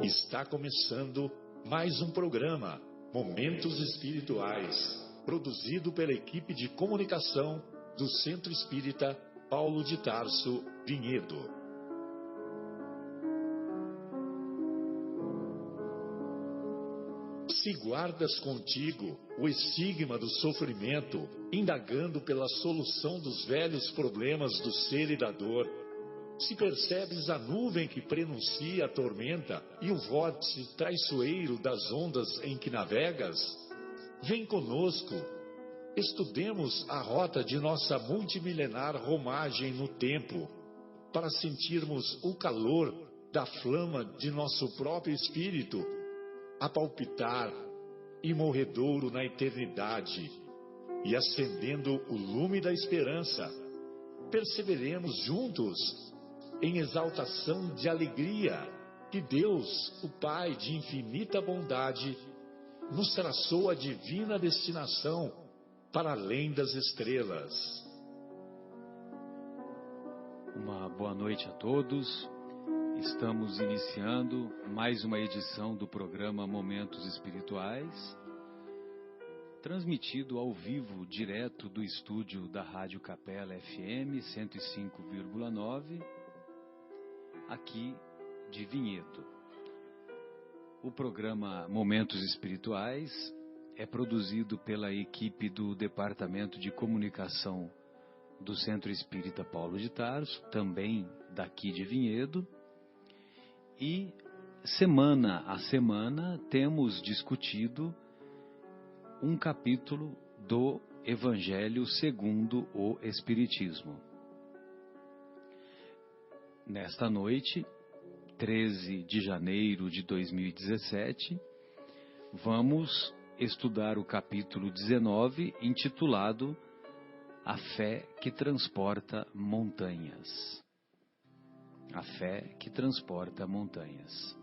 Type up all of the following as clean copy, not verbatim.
Está começando mais um programa, Momentos Espirituais, produzido pela equipe de comunicação do Centro Espírita Paulo de Tarso, Vinhedo. Se guardas contigo o estigma do sofrimento, indagando pela solução dos velhos problemas do ser e da dor, se percebes a nuvem que prenuncia a tormenta e o vórtice traiçoeiro das ondas em que navegas, vem conosco, estudemos a rota de nossa multimilenar romagem no tempo, para sentirmos o calor da flama de nosso próprio espírito, a palpitar, imorredouro na eternidade, e acendendo o lume da esperança, perseveremos juntos em exaltação de alegria que Deus, o Pai de infinita bondade, nos traçou a divina destinação para além das estrelas. Uma boa noite a todos. Estamos iniciando mais uma edição do programa Momentos Espirituais, transmitido ao vivo, direto do estúdio da Rádio Capela FM 105,9, aqui de Vinhedo. O programa Momentos Espirituais é produzido pela equipe do Departamento de Comunicação do Centro Espírita Paulo de Tarso, também daqui de Vinhedo. E semana a semana temos discutido um capítulo do Evangelho segundo o Espiritismo. Nesta noite, 13 de janeiro de 2017, vamos estudar o capítulo 19, intitulado A Fé que Transporta Montanhas. A fé que transporta montanhas.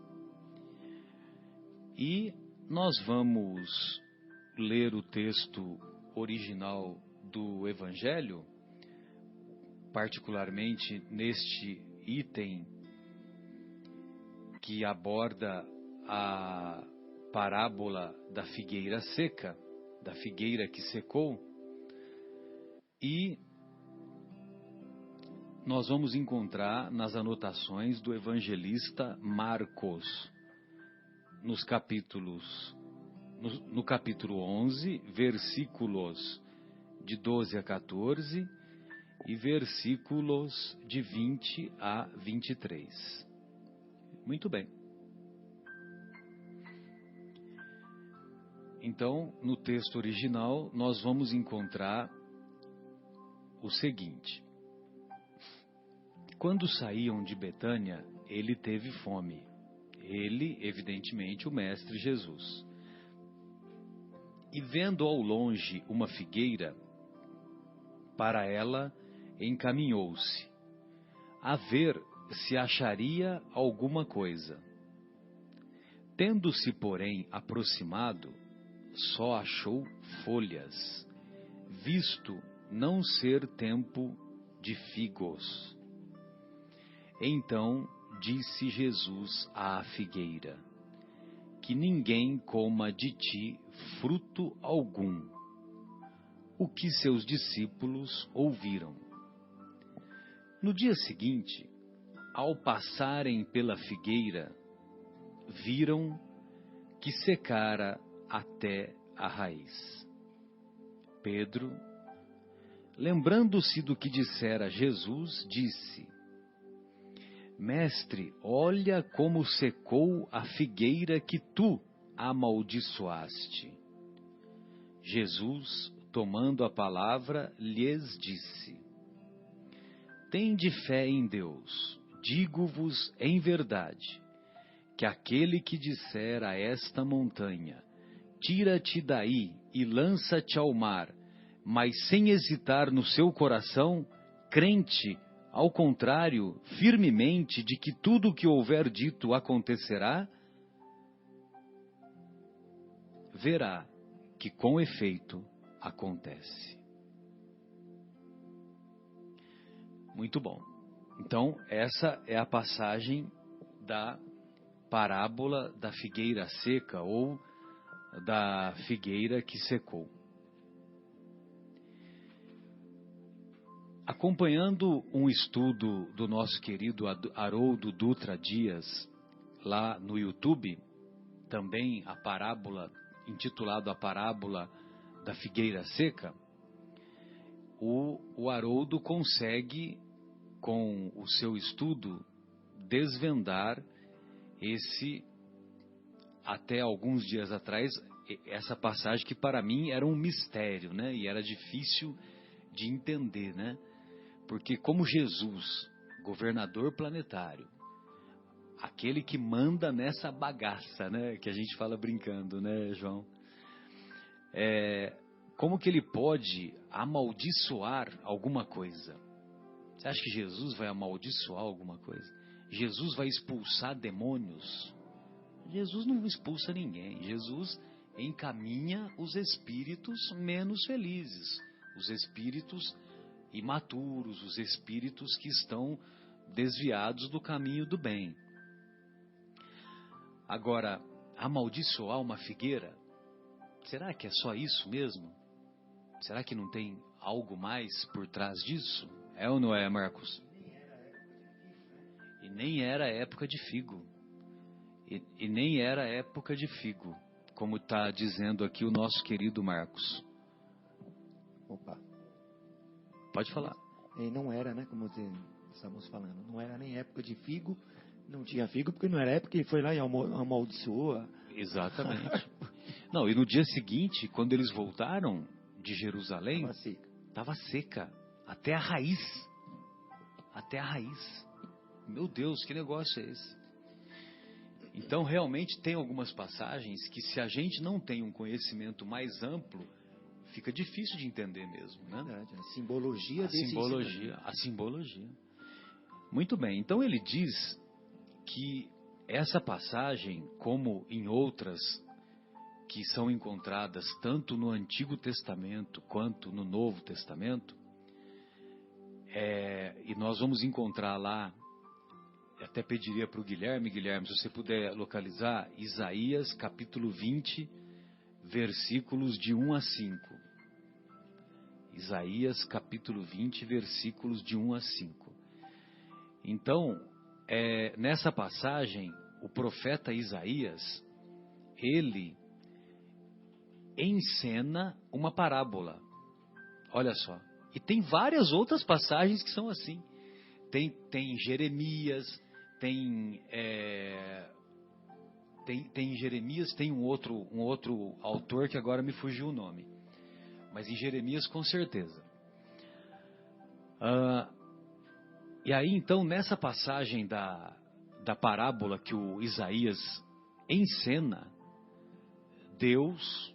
E nós vamos ler o texto original do Evangelho, particularmente neste item que aborda a parábola da figueira seca, da figueira que secou, e nós vamos encontrar nas anotações do evangelista Marcos, no capítulo 11, versículos de 12 a 14 e versículos de 20 a 23. Muito bem. Então, no texto original, nós vamos encontrar o seguinte: quando saíam de Betânia, ele teve fome. Ele, evidentemente, o Mestre Jesus. E vendo ao longe uma figueira, para ela encaminhou-se, a ver se acharia alguma coisa. Tendo-se, porém, aproximado, só achou folhas, visto não ser tempo de figos. Então disse Jesus à figueira: que ninguém coma de ti fruto algum. O que seus discípulos ouviram. No dia seguinte, ao passarem pela figueira, viram que secara até a raiz. Pedro, lembrando-se do que dissera Jesus, disse: Mestre, olha como secou a figueira que tu amaldiçoaste. Jesus, tomando a palavra, lhes disse: Tende fé em Deus. Digo-vos em verdade, que aquele que disser a esta montanha, tira-te daí e lança-te ao mar, mas sem hesitar no seu coração, crente, ao contrário, firmemente de que tudo o que houver dito acontecerá, verá que com efeito acontece. Muito bom. Então, essa é a passagem da parábola da figueira seca ou da figueira que secou. Acompanhando um estudo do nosso querido Haroldo Dutra Dias, lá no YouTube, também a parábola, intitulado A Parábola da Figueira Seca, o Haroldo consegue, com o seu estudo, desvendar até alguns dias atrás, essa passagem que para mim era um mistério, né? E era difícil de entender, né? Porque como Jesus, governador planetário, aquele que manda nessa bagaça, né? Que a gente fala brincando, né, João? Como que ele pode amaldiçoar alguma coisa? Você acha que Jesus vai amaldiçoar alguma coisa? Jesus vai expulsar demônios? Jesus não expulsa ninguém. Jesus encaminha os espíritos menos felizes, os espíritos imaturos, os espíritos que estão desviados do caminho do bem. Agora, amaldiçoar uma figueira, será que é só isso mesmo? Será que não tem algo mais por trás disso? É ou não é, Marcos? E nem era época de figo. E nem era época de figo, como está dizendo aqui o nosso querido Marcos. Opa. Pode falar. E não era, né, como estamos falando, não era nem época de figo, não tinha figo, porque não era época que ele foi lá e amaldiçoou. Exatamente. Não, e no dia seguinte, quando eles voltaram de Jerusalém, estava seca, até a raiz. Até a raiz. Meu Deus, que negócio é esse? Então, realmente, tem algumas passagens que, se a gente não tem um conhecimento mais amplo, fica difícil de entender mesmo, né? Verdade, a simbologia a simbologia. Muito bem, então ele diz que essa passagem, como em outras que são encontradas tanto no Antigo Testamento quanto no Novo Testamento, e nós vamos encontrar lá, até pediria para o Guilherme, se você puder localizar, Isaías capítulo 20, versículos de 1 a 5. Isaías capítulo 20, versículos de 1 a 5. Então, nessa passagem, o profeta Isaías, ele encena uma parábola. Olha só. E tem várias outras passagens que são assim. Tem Jeremias, tem Jeremias, tem um outro autor que agora me fugiu o nome. Mas em Jeremias, com certeza. E aí, então, nessa passagem da parábola que o Isaías encena, Deus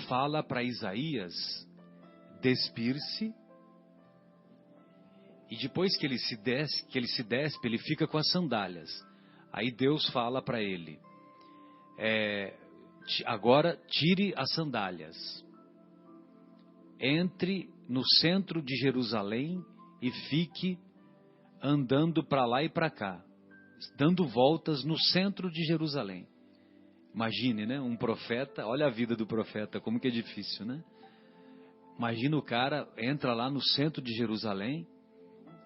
fala para Isaías despir-se, e depois que ele se despe, ele fica com as sandálias. Aí Deus fala para ele, agora tire as sandálias, entre no centro de Jerusalém e fique andando para lá e para cá, dando voltas no centro de Jerusalém. Imagine, né? Um profeta, olha a vida do profeta, como que é difícil, né? Imagina o cara, entra lá no centro de Jerusalém,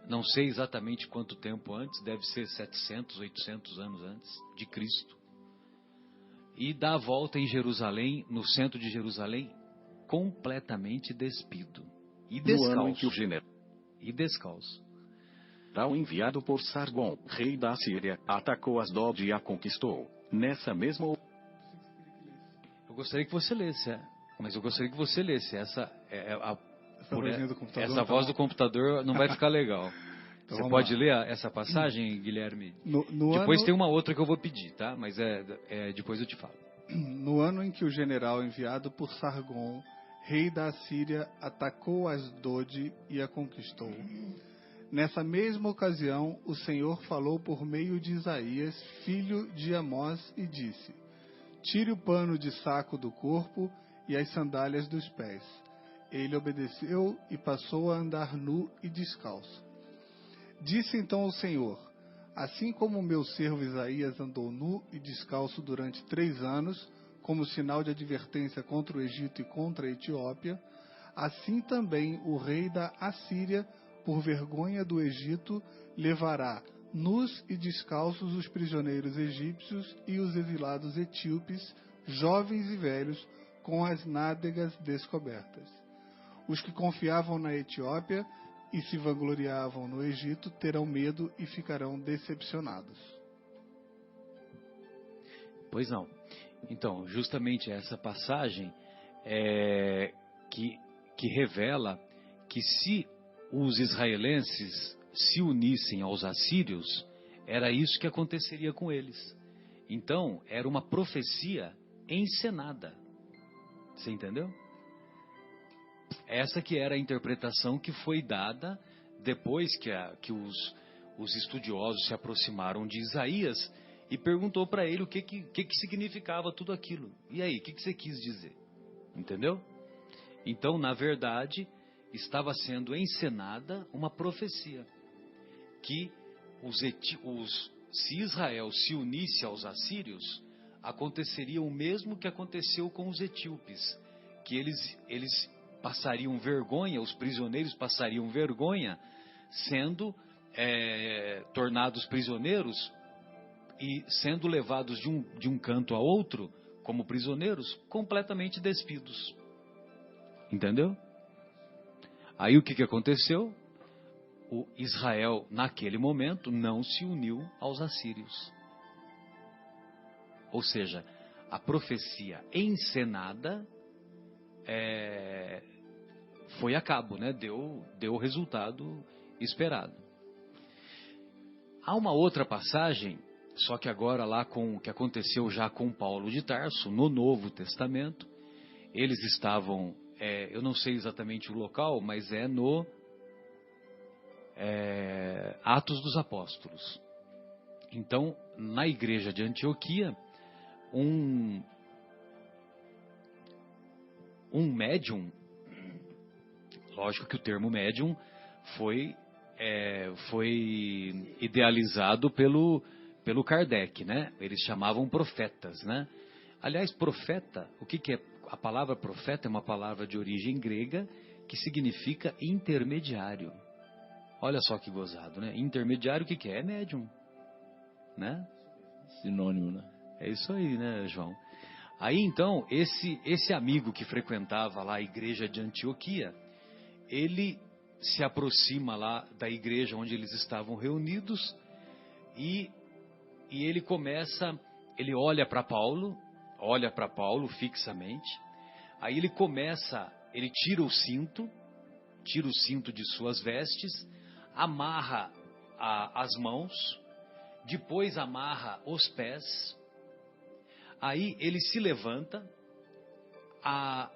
não sei exatamente quanto tempo antes, deve ser 700, 800 anos antes de Cristo, e dá a volta em Jerusalém, no centro de Jerusalém, completamente despido e descalço. E descalço. Enviado por Sargon, rei da Síria, atacou Asdod e a conquistou. Nessa mesma... Eu gostaria que você lesse, essa essa voz do computador não vai ficar legal. Então, você pode ler essa passagem, Guilherme? Depois tem uma outra que eu vou pedir, tá? Mas depois eu te falo. No ano em que o general enviado por Sargon, rei da Síria, atacou Asdod e a conquistou. Nessa mesma ocasião, o Senhor falou por meio de Isaías, filho de Amós, e disse: tire o pano de saco do corpo e as sandálias dos pés. Ele obedeceu e passou a andar nu e descalço. Disse então o Senhor: Assim como o meu servo Isaías andou nu e descalço durante 3 anos, como sinal de advertência contra o Egito e contra a Etiópia, assim também o rei da Assíria, por vergonha do Egito, levará nus e descalços os prisioneiros egípcios e os exilados etíopes, jovens e velhos, com as nádegas descobertas. Os que confiavam na Etiópia e se vangloriavam no Egito terão medo e ficarão decepcionados. Pois não. Então, justamente essa passagem que revela que se os israelenses se unissem aos assírios, era isso que aconteceria com eles. Então, era uma profecia encenada. Você entendeu? Essa que era a interpretação que foi dada depois que os estudiosos se aproximaram de Isaías e perguntou para ele o que significava tudo aquilo. E aí, o que você quis dizer? Entendeu? Então, na verdade, estava sendo encenada uma profecia. Que se Israel se unisse aos assírios, aconteceria o mesmo que aconteceu com os etíopes. Que eles passariam vergonha, os prisioneiros passariam vergonha, sendo tornados prisioneiros e sendo levados de um canto a outro, como prisioneiros, completamente despidos. Entendeu? Aí o que aconteceu? O Israel, naquele momento, não se uniu aos assírios. Ou seja, a profecia encenada foi a cabo, né? Deu o resultado esperado. Há uma outra passagem, só que agora lá com o que aconteceu já com Paulo de Tarso, no Novo Testamento. Eles estavam, eu não sei exatamente o local, mas no Atos dos Apóstolos. Então, na igreja de Antioquia, um médium, lógico que o termo médium foi idealizado pelo Kardec, né? Eles chamavam profetas, né? Aliás, profeta, o que é? A palavra profeta é uma palavra de origem grega que significa intermediário. Olha só que gozado, né? Intermediário, o que é? É médium, né? Sinônimo, né? É isso aí, né, João? Aí, então, esse amigo que frequentava lá a igreja de Antioquia, ele se aproxima lá da igreja onde eles estavam reunidos e ele olha para Paulo fixamente. Aí ele tira o cinto de suas vestes, amarra as mãos, depois amarra os pés. Aí ele se levanta. A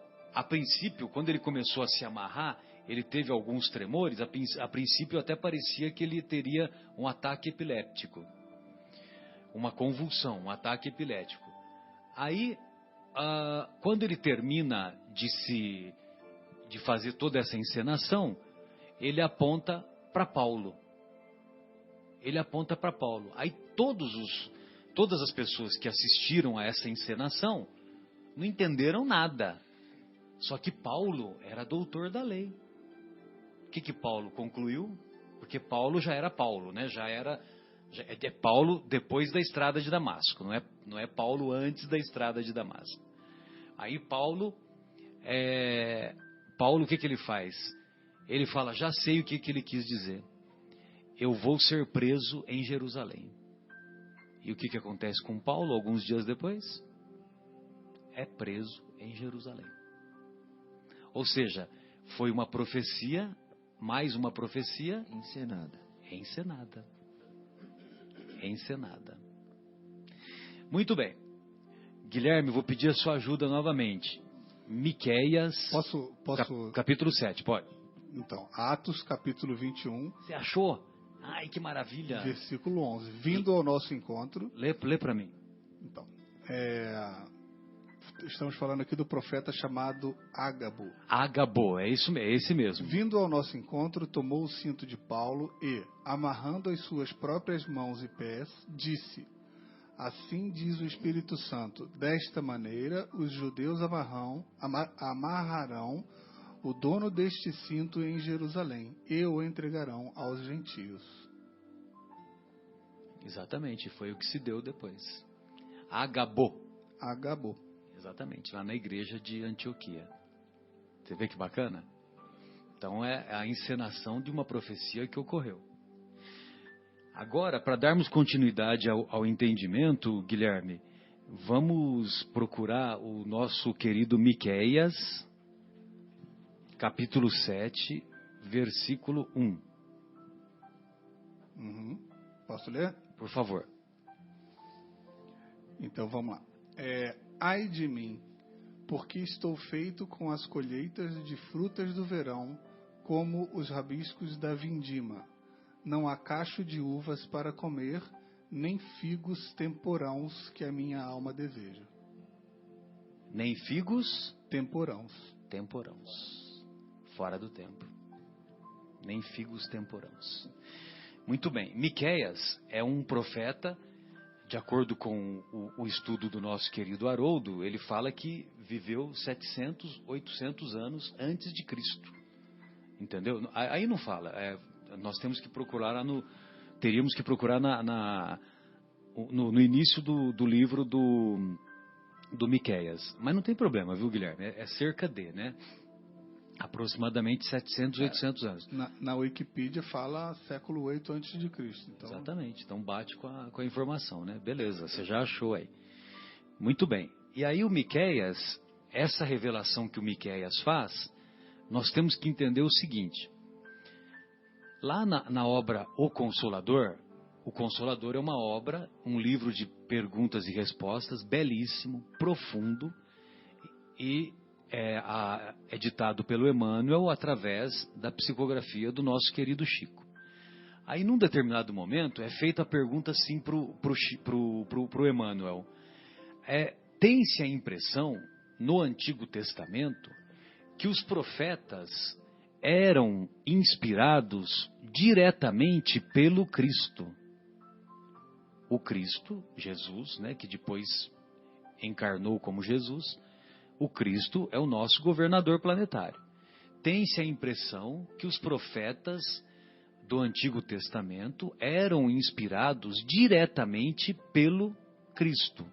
princípio, quando ele começou a se amarrar, ele teve alguns tremores. A princípio até parecia que ele teria um ataque epiléptico, uma convulsão, um ataque epilético. Aí, quando ele termina de fazer toda essa encenação, ele aponta para Paulo. Aí todas as pessoas que assistiram a essa encenação não entenderam nada. Só que Paulo era doutor da lei. O que Paulo concluiu? Porque Paulo já era Paulo, né? É Paulo depois da estrada de Damasco, não é Paulo antes da estrada de Damasco. Aí Paulo, o que ele faz? Ele fala, já sei o que ele quis dizer. Eu vou ser preso em Jerusalém. E o que acontece com Paulo alguns dias depois? É preso em Jerusalém. Ou seja, foi uma profecia, mais uma profecia encenada. Muito bem. Guilherme, vou pedir a sua ajuda novamente. Miqueias, Posso... capítulo 7, pode. Então, Atos, capítulo 21. Você achou? Ai, que maravilha. Versículo 11. Vindo ao nosso encontro. Lê para mim. Então, Estamos falando aqui do profeta chamado Ágabo. Ágabo, é esse mesmo. Vindo ao nosso encontro, tomou o cinto de Paulo e, amarrando as suas próprias mãos e pés, disse: assim diz o Espírito Santo, desta maneira os judeus amarrarão o dono deste cinto em Jerusalém e o entregarão aos gentios. Exatamente, foi o que se deu depois. Ágabo. Ágabo. Exatamente, lá na igreja de Antioquia. Você vê que bacana? Então é a encenação de uma profecia que ocorreu. Agora, para darmos continuidade ao entendimento, Guilherme, vamos procurar o nosso querido Miqueias, capítulo 7, versículo 1. Posso ler? Por favor. Então vamos lá. Ai de mim, porque estou feito com as colheitas de frutas do verão, como os rabiscos da vindima. Não há cacho de uvas para comer, nem figos temporãos que a minha alma deseja. Nem figos temporãos. Fora do tempo. Nem figos temporãos. Muito bem. Miqueias é um profeta, de acordo com o estudo do nosso querido Haroldo, ele fala que viveu 700, 800 anos antes de Cristo. Entendeu? Aí não fala. Nós temos que procurar teríamos que procurar no início do livro do Miqueias. Mas não tem problema, viu, Guilherme? É cerca de, né? Aproximadamente 700, 800 anos. Na Wikipedia fala século 8 antes de Cristo. Então... Exatamente. Então bate com a informação, né? Beleza, você já achou aí. Muito bem. E aí o Miqueias, essa revelação que o Miqueias faz, nós temos que entender o seguinte. Lá na obra O Consolador é uma obra, um livro de perguntas e respostas, belíssimo, profundo, e é ditado pelo Emmanuel através da psicografia do nosso querido Chico. Aí, num determinado momento, é feita a pergunta assim pro Emmanuel. Tem-se a impressão, no Antigo Testamento, que os profetas eram inspirados diretamente pelo Cristo. O Cristo, Jesus, né, que depois encarnou como Jesus, o Cristo é o nosso governador planetário. Tem-se a impressão que os profetas do Antigo Testamento eram inspirados diretamente pelo Cristo.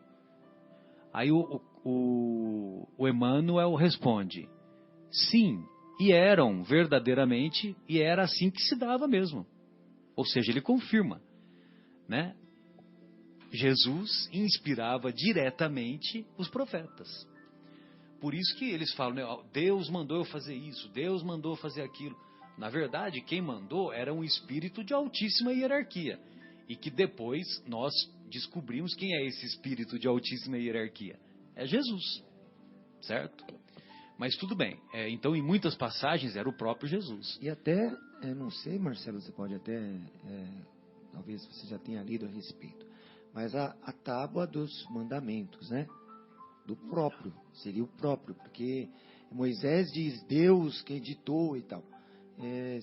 Aí o Emmanuel responde, sim, e eram verdadeiramente, e era assim que se dava mesmo. Ou seja, ele confirma, né? Jesus inspirava diretamente os profetas. Por isso que eles falam, né, Deus mandou eu fazer isso, Deus mandou eu fazer aquilo. Na verdade, quem mandou era um espírito de altíssima hierarquia. E que depois nós descobrimos quem é esse espírito de altíssima hierarquia. É Jesus, certo? Mas tudo bem. Então, em muitas passagens, era o próprio Jesus. E até, não sei, Marcelo, você pode até, talvez você já tenha lido a respeito, mas a tábua dos mandamentos, né? Do próprio, seria o próprio, porque Moisés diz Deus que editou e tal.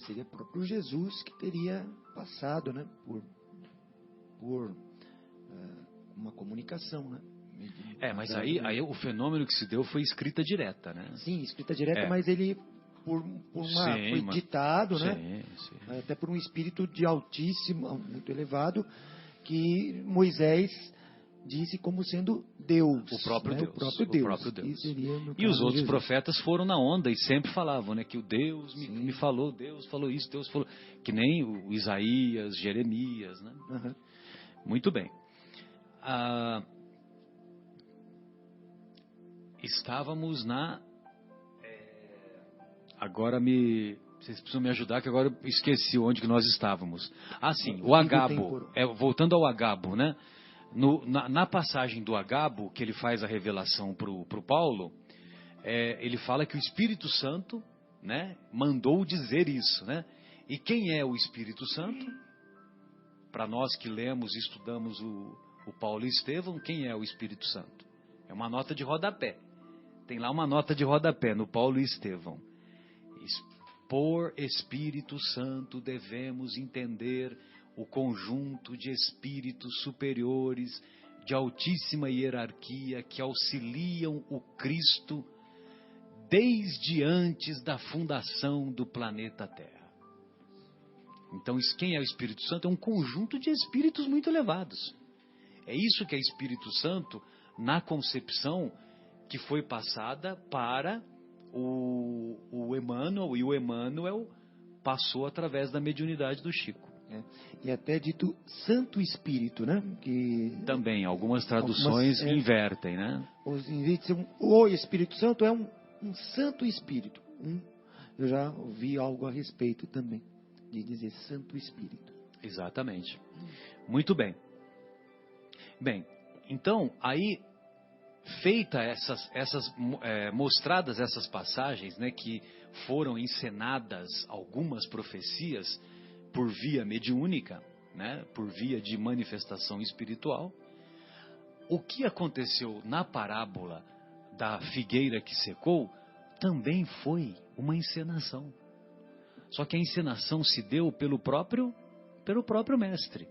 Seria o próprio Jesus que teria passado, né? Por uma comunicação, né? Mas aí o fenômeno que se deu foi escrita direta, né? Sim, escrita direta, mas ele foi ditado, né? Sim. Até por um espírito de altíssimo, muito elevado, que Moisés disse como sendo Deus. O próprio, né? Deus. O próprio Deus. E os outros profetas foram na onda e sempre falavam, né? Que o Deus me falou, Deus falou isso, Deus falou... Que nem o Isaías, Jeremias, né? Uhum. Muito bem. Estávamos agora vocês precisam me ajudar, que agora eu esqueci onde que nós estávamos. Sim, o Agabo. Voltando ao Agabo, né? Na passagem do Agabo, que ele faz a revelação para o Paulo, ele fala que o Espírito Santo, né, mandou dizer isso, né? E quem é o Espírito Santo? Para nós que lemos e estudamos o Paulo e Estevão, quem é o Espírito Santo? É uma nota de rodapé. Tem lá uma nota de rodapé no Paulo e Estevão. Por Espírito Santo devemos entender o conjunto de espíritos superiores de altíssima hierarquia que auxiliam o Cristo desde antes da fundação do planeta Terra. Então, quem é o Espírito Santo? É um conjunto de espíritos muito elevados. É isso que é Espírito Santo na concepção que foi passada para o Emmanuel, e o Emmanuel passou através da mediunidade do Chico. E até dito Santo Espírito, né? Que também, algumas traduções invertem, né? O Espírito Santo é um Santo Espírito. Eu já ouvi algo a respeito também, de dizer Santo Espírito. Exatamente. Muito bem. Bem, então, aí, feita mostradas essas passagens, né, que foram encenadas algumas profecias por via mediúnica, né, por via de manifestação espiritual, o que aconteceu na parábola da figueira que secou também foi uma encenação. Só que a encenação se deu pelo próprio mestre,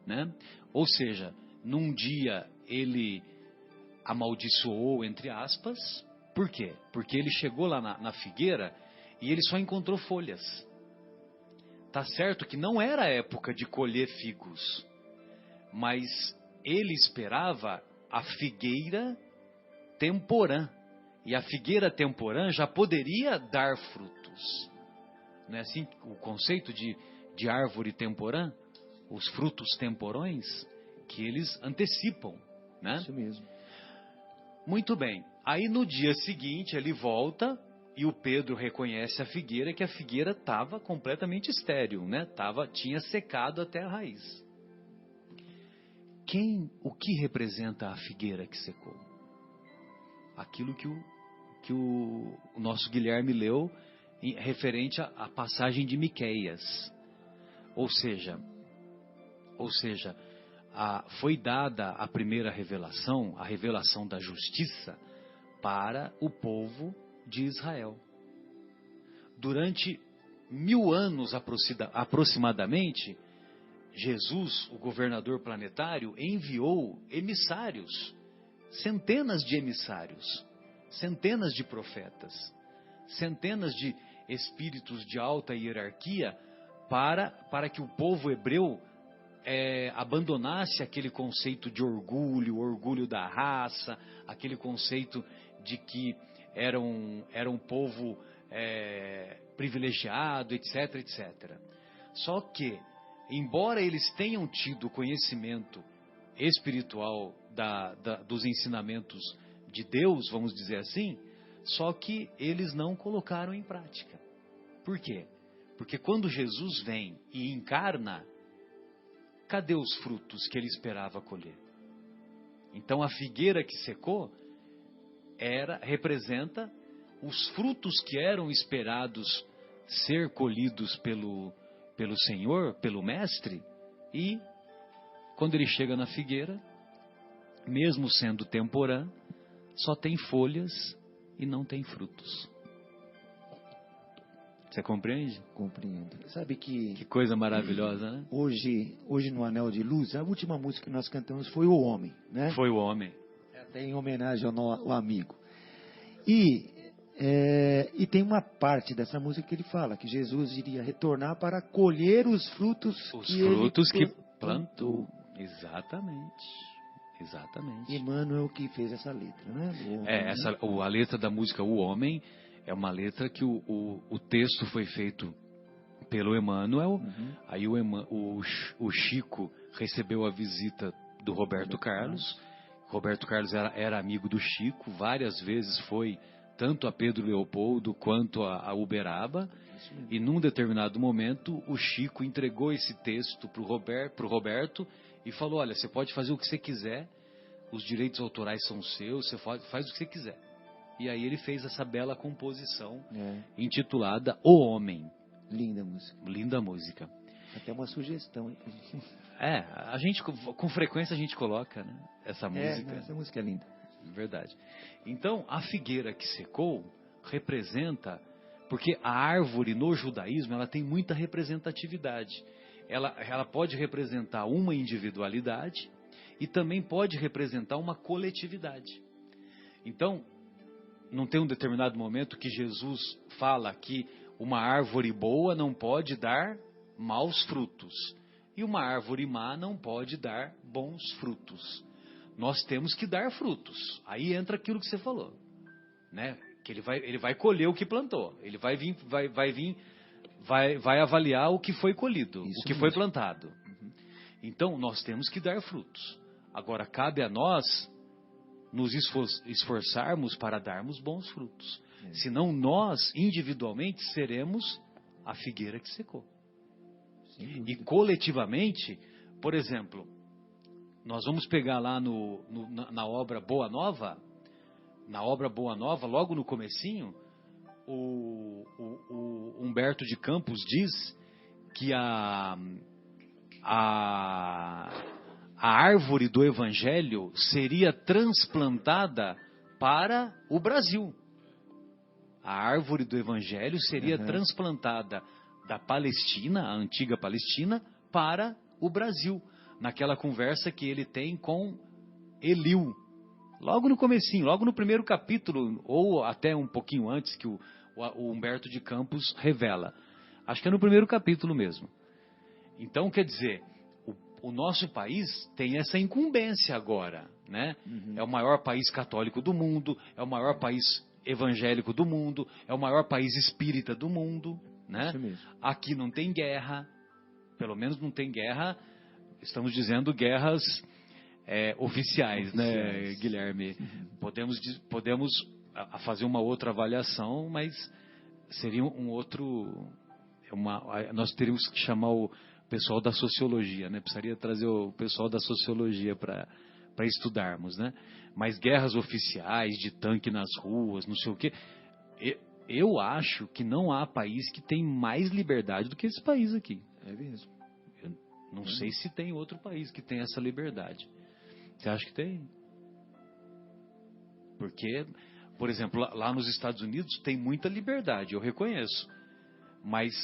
né? Ou seja, num dia ele amaldiçoou, entre aspas. Por quê? Porque ele chegou lá na figueira e ele só encontrou folhas. Tá certo que não era a época de colher figos, mas ele esperava a figueira temporã. E a figueira temporã já poderia dar frutos. Não é assim o conceito de árvore temporã? Os frutos temporões, que eles antecipam, né? Isso mesmo. Muito bem. Aí no dia seguinte ele volta e o Pedro reconhece a figueira, que a figueira estava completamente estéril, né? Tinha secado até a raiz. O que representa a figueira que secou? Aquilo que o nosso Guilherme leu referente à passagem de Miqueias. Ou seja, foi dada a primeira revelação, a revelação da justiça, para o povo de Israel. Durante 1000 anos aproximadamente, Jesus, o governador planetário, enviou emissários, centenas de emissários, centenas de profetas, centenas de espíritos de alta hierarquia, para que o povo hebreu abandonasse aquele conceito de orgulho da raça, aquele conceito de que era um povo privilegiado, etc, etc. Só que, embora eles tenham tido conhecimento espiritual dos ensinamentos de Deus, vamos dizer assim, só que eles não colocaram em prática. Por quê? Porque quando Jesus vem e encarna, cadê os frutos que ele esperava colher? Então a figueira que secou representa os frutos que eram esperados ser colhidos pelo Senhor, pelo Mestre, e quando ele chega na figueira, mesmo sendo temporã, só tem folhas e não tem frutos. Você compreende? Compreendo. Sabe que coisa maravilhosa, né? Hoje no Anel de Luz, a última música que nós cantamos foi O Homem, né? Foi O Homem. Até em homenagem ao amigo. E tem uma parte dessa música que ele fala que Jesus iria retornar para colher os frutos que plantou. Exatamente. Emmanuel que fez essa letra, né? A letra da música O Homem é uma letra que o texto foi feito pelo Emmanuel. Aí o Chico recebeu a visita do Roberto Carlos. Roberto Carlos era amigo do Chico, várias vezes foi tanto a Pedro Leopoldo quanto a Uberaba. E num determinado momento o Chico entregou esse texto para o Roberto e falou: olha, você pode fazer o que você quiser, os direitos autorais são seus, você faz o que você quiser. E aí ele fez essa bela composição intitulada O Homem. Linda música. Até uma sugestão, hein? A gente com frequência a gente coloca, né, essa música. Essa música é linda. Verdade. Então, a figueira que secou representa, porque a árvore no judaísmo ela tem muita representatividade. Ela pode representar uma individualidade e também pode representar uma coletividade. Então, não tem um determinado momento que Jesus fala que uma árvore boa não pode dar maus frutos e uma árvore má não pode dar bons frutos. Nós temos que dar frutos. Aí entra aquilo que você falou, né? Que ele vai colher o que plantou. Ele vai avaliar o que foi colhido, Isso o que mesmo. foi plantado. Então, nós temos que dar frutos. Agora, cabe a nós nos esforçarmos para darmos bons frutos. Senão, nós, individualmente, seremos a figueira que secou. E coletivamente, por exemplo, nós vamos pegar lá na obra Boa Nova, logo no comecinho, o Humberto de Campos diz que a árvore do Evangelho seria transplantada para o Brasil. A árvore do Evangelho seria transplantada da Palestina, a antiga Palestina, para o Brasil. Naquela conversa que ele tem com Eliú. Logo no comecinho, logo no primeiro capítulo, ou até um pouquinho antes que o Humberto de Campos revela. Acho que é no primeiro capítulo mesmo. Então, quer dizer, o nosso país tem essa incumbência agora, né? É o maior país católico do mundo, é o maior país evangélico do mundo, é o maior país espírita do mundo, né? Isso mesmo. Aqui não tem guerra, pelo menos não tem guerra, estamos dizendo guerras oficiais, né, Guilherme? Podemos fazer uma outra avaliação, mas seria um outro... nós teríamos que chamar o pessoal da sociologia, né? Precisaria trazer o pessoal da sociologia para estudarmos, né? Mas guerras oficiais, de tanque nas ruas, não sei o quê. Eu acho que não há país que tem mais liberdade do que esse país aqui. É mesmo. Eu não sei se tem outro país que tem essa liberdade. Você acha que tem? Porque, por exemplo, lá nos Estados Unidos tem muita liberdade, eu reconheço. Mas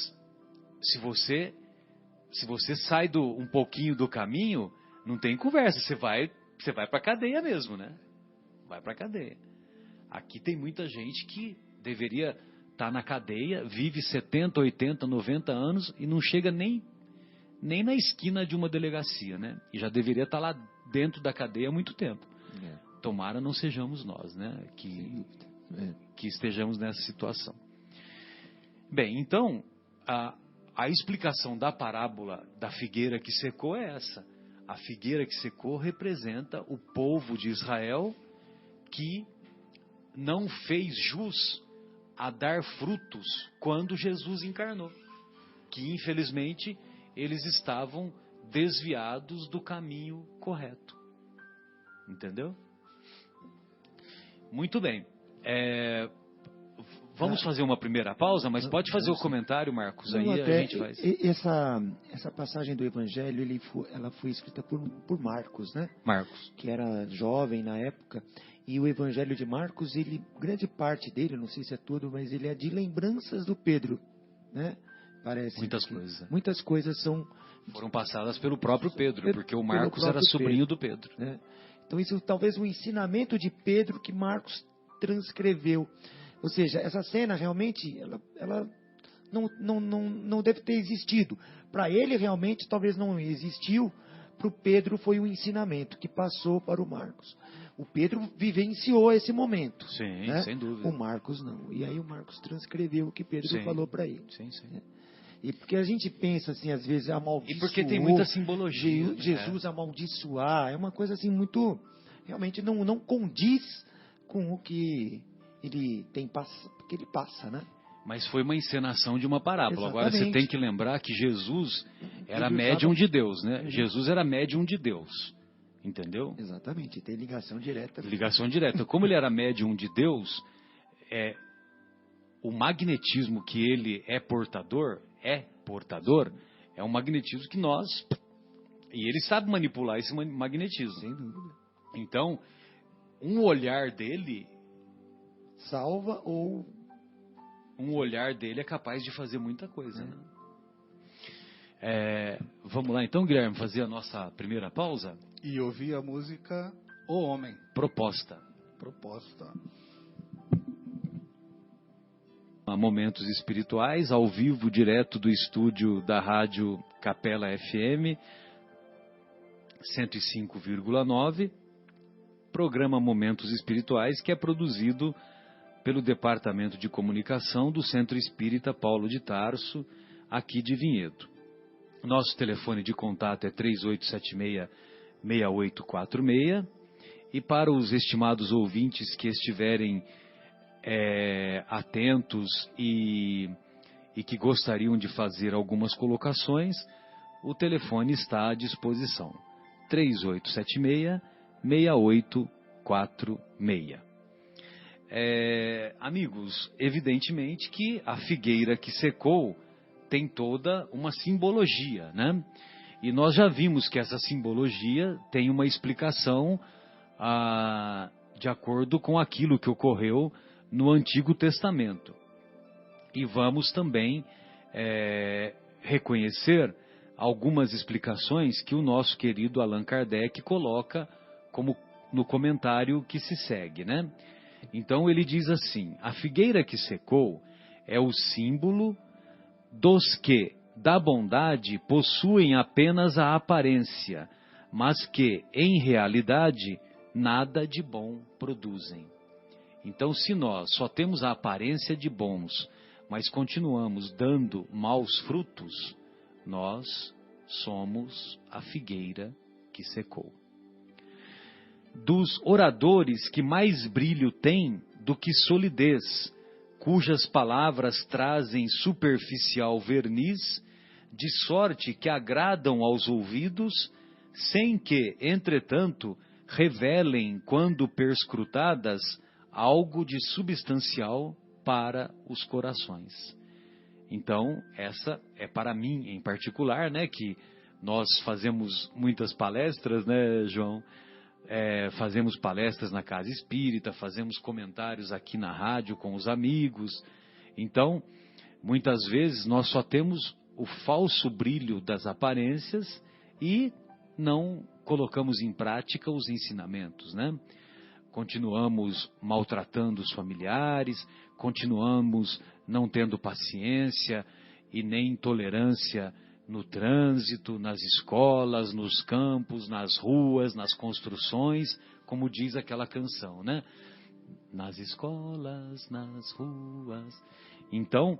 se você sai um pouquinho do caminho, não tem conversa, você vai para a cadeia mesmo, né? Vai para a cadeia. Aqui tem muita gente que deveria estar na cadeia, vive 70, 80, 90 anos e não chega nem na esquina de uma delegacia, né? E já deveria estar lá dentro da cadeia há muito tempo. Tomara não sejamos nós, né? Que estejamos nessa situação. Bem, então, a explicação da parábola da figueira que secou é essa. A figueira que secou representa o povo de Israel que não fez jus a dar frutos quando Jesus encarnou. Que, infelizmente, eles estavam desviados do caminho correto. Entendeu? Muito bem. Vamos fazer uma primeira pausa, mas pode fazer o comentário, Marcos, aí a gente faz. Essa passagem do Evangelho, ela foi escrita por Marcos, né? Marcos. Que era jovem na época. E o Evangelho de Marcos, grande parte dele, não sei se é tudo, mas ele é de lembranças do Pedro, né? Parece. Muitas coisas foram passadas pelo próprio Pedro, porque o Marcos era sobrinho do Pedro. Né? Então isso talvez um ensinamento de Pedro que Marcos transcreveu. Ou seja, essa cena realmente, ela não deve ter existido. Para ele realmente talvez não existiu, para o Pedro foi um ensinamento que passou para o Marcos. O Pedro vivenciou esse momento. Sim, né? sem dúvida. O Marcos não. E aí o Marcos transcreveu o que Pedro falou para ele. Sim, sim. E porque a gente pensa assim, às vezes, amaldiçoar. E porque tem muita simbologia. Jesus amaldiçoar. É uma coisa assim muito... Realmente não condiz com o que ele que ele passa, né? Mas foi uma encenação de uma parábola. Exatamente. Agora você tem que lembrar que Jesus era médium de Deus, né? Jesus era médium de Deus. Entendeu? Exatamente, tem ligação direta. Ligação direta. Como ele era médium de Deus, o magnetismo que ele é portador é um magnetismo que nós... E ele sabe manipular esse magnetismo. Sem dúvida. Então, um olhar dele... Salva ou... Um olhar dele é capaz de fazer muita coisa, né? Vamos lá então, Guilherme, fazer a nossa primeira pausa? E ouvir a música O Homem. Proposta. Momentos espirituais, ao vivo, direto do estúdio da rádio Capela FM 105,9, programa Momentos Espirituais, que é produzido pelo Departamento de Comunicação do Centro Espírita Paulo de Tarso, aqui de Vinhedo. Nosso telefone de contato é 3876-6846, e para os estimados ouvintes que estiverem atentos e que gostariam de fazer algumas colocações, o telefone está à disposição. 3876-6846. Amigos, evidentemente que a figueira que secou tem toda uma simbologia, né? E nós já vimos que essa simbologia tem uma explicação de acordo com aquilo que ocorreu no Antigo Testamento. E vamos também reconhecer algumas explicações que o nosso querido Allan Kardec coloca como no comentário que se segue, né? Então ele diz assim: a figueira que secou é o símbolo dos que, da bondade, possuem apenas a aparência, mas que, em realidade, nada de bom produzem. Então, se nós só temos a aparência de bons, mas continuamos dando maus frutos, nós somos a figueira que secou. Dos oradores que mais brilho têm do que solidez, cujas palavras trazem superficial verniz, de sorte que agradam aos ouvidos, sem que, entretanto, revelem, quando perscrutadas, algo de substancial para os corações. Então, essa é para mim em particular, né, que nós fazemos muitas palestras, né, João? Fazemos palestras na Casa Espírita, fazemos comentários aqui na rádio com os amigos. Então, muitas vezes nós só temos o falso brilho das aparências e não colocamos em prática os ensinamentos, né? Continuamos maltratando os familiares, continuamos não tendo paciência e nem tolerância no trânsito, nas escolas, nos campos, nas ruas, nas construções, como diz aquela canção, né? Nas escolas, nas ruas. Então,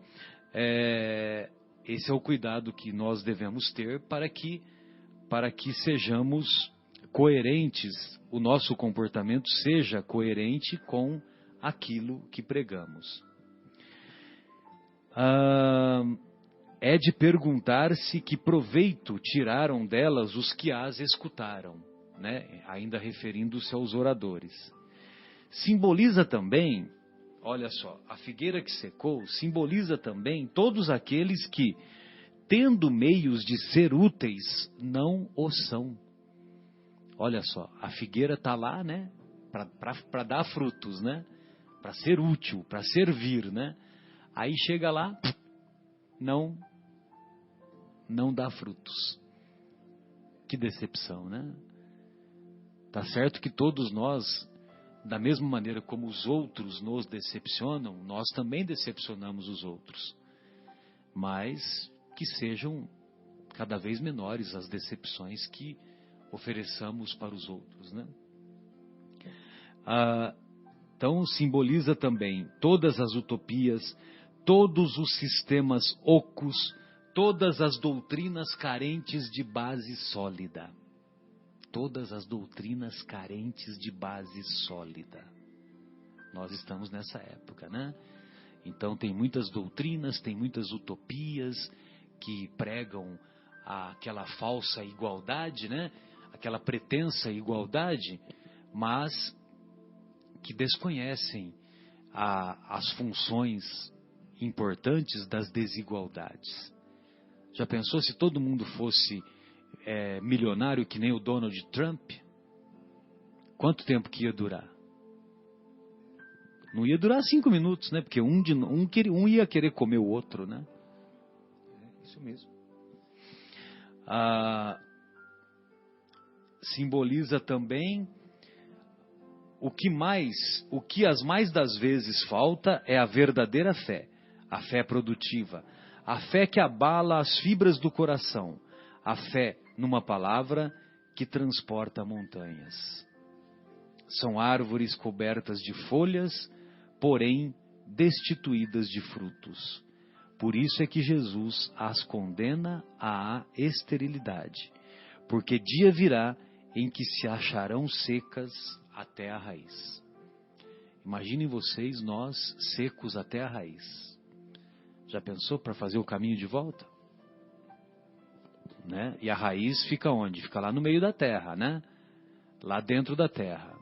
esse é o cuidado que nós devemos ter para que sejamos coerentes, o nosso comportamento seja coerente com aquilo que pregamos. É de perguntar-se que proveito tiraram delas os que as escutaram, né? Ainda referindo-se aos oradores. Simboliza também, olha só, a figueira que secou simboliza também todos aqueles que, tendo meios de ser úteis, não o são. Olha só, a figueira está lá, né? Para dar frutos, né? Para ser útil, para servir, né? Aí chega lá, não dá frutos. Que decepção, né? Tá certo que todos nós, da mesma maneira como os outros nos decepcionam, nós também decepcionamos os outros. Mas que sejam cada vez menores as decepções que ofereçamos para os outros, né? Então simboliza também todas as utopias, todos os sistemas ocos, todas as doutrinas carentes de base sólida. Todas as doutrinas carentes de base sólida. Nós estamos nessa época, né? Então tem muitas doutrinas, tem muitas utopias que pregam aquela falsa igualdade, né? Aquela pretensa igualdade, mas que desconhecem as funções importantes das desigualdades. Já pensou se todo mundo fosse milionário que nem o Donald Trump? Quanto tempo que ia durar? Não ia durar 5 minutos, né? Porque um ia querer comer o outro, né? Isso mesmo. Simboliza também o que as mais das vezes falta é a verdadeira fé, a fé produtiva, a fé que abala as fibras do coração, a fé, numa palavra, que transporta montanhas. São árvores cobertas de folhas, porém destituídas de frutos. Por isso é que Jesus as condena à esterilidade, porque dia virá em que se acharão secas até a raiz. Imaginem vocês, nós secos até a raiz. Já pensou para fazer o caminho de volta? Né? E a raiz fica onde? Fica lá no meio da terra, né? Lá dentro da terra.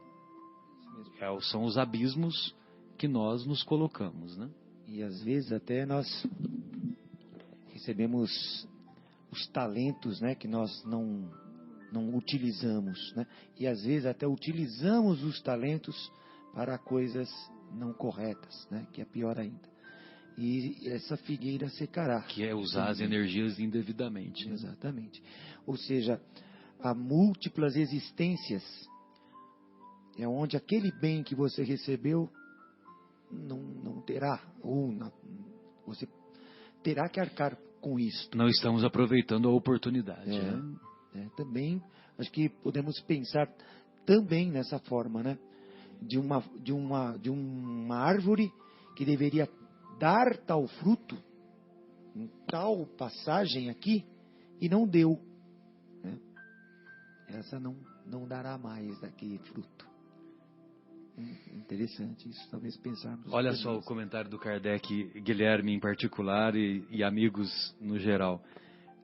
São os abismos que nós nos colocamos, né? E às vezes até nós recebemos os talentos, né, que nós não utilizamos, né? E às vezes até utilizamos os talentos para coisas não corretas, né? Que é pior ainda. E essa figueira secará. Que é usar as energias indevidamente. Né? Exatamente. Ou seja, há múltiplas existências é onde aquele bem que você recebeu não terá, ou você terá que arcar com isso. Não estamos aproveitando a oportunidade. Né? Também, acho que podemos pensar também nessa forma, né? De uma árvore que deveria dar tal fruto, em tal passagem aqui, e não deu. Né? Essa não dará mais daquele fruto. Interessante isso, talvez pensarmos. Olha só o comentário do Kardec, Guilherme em particular e amigos no geral.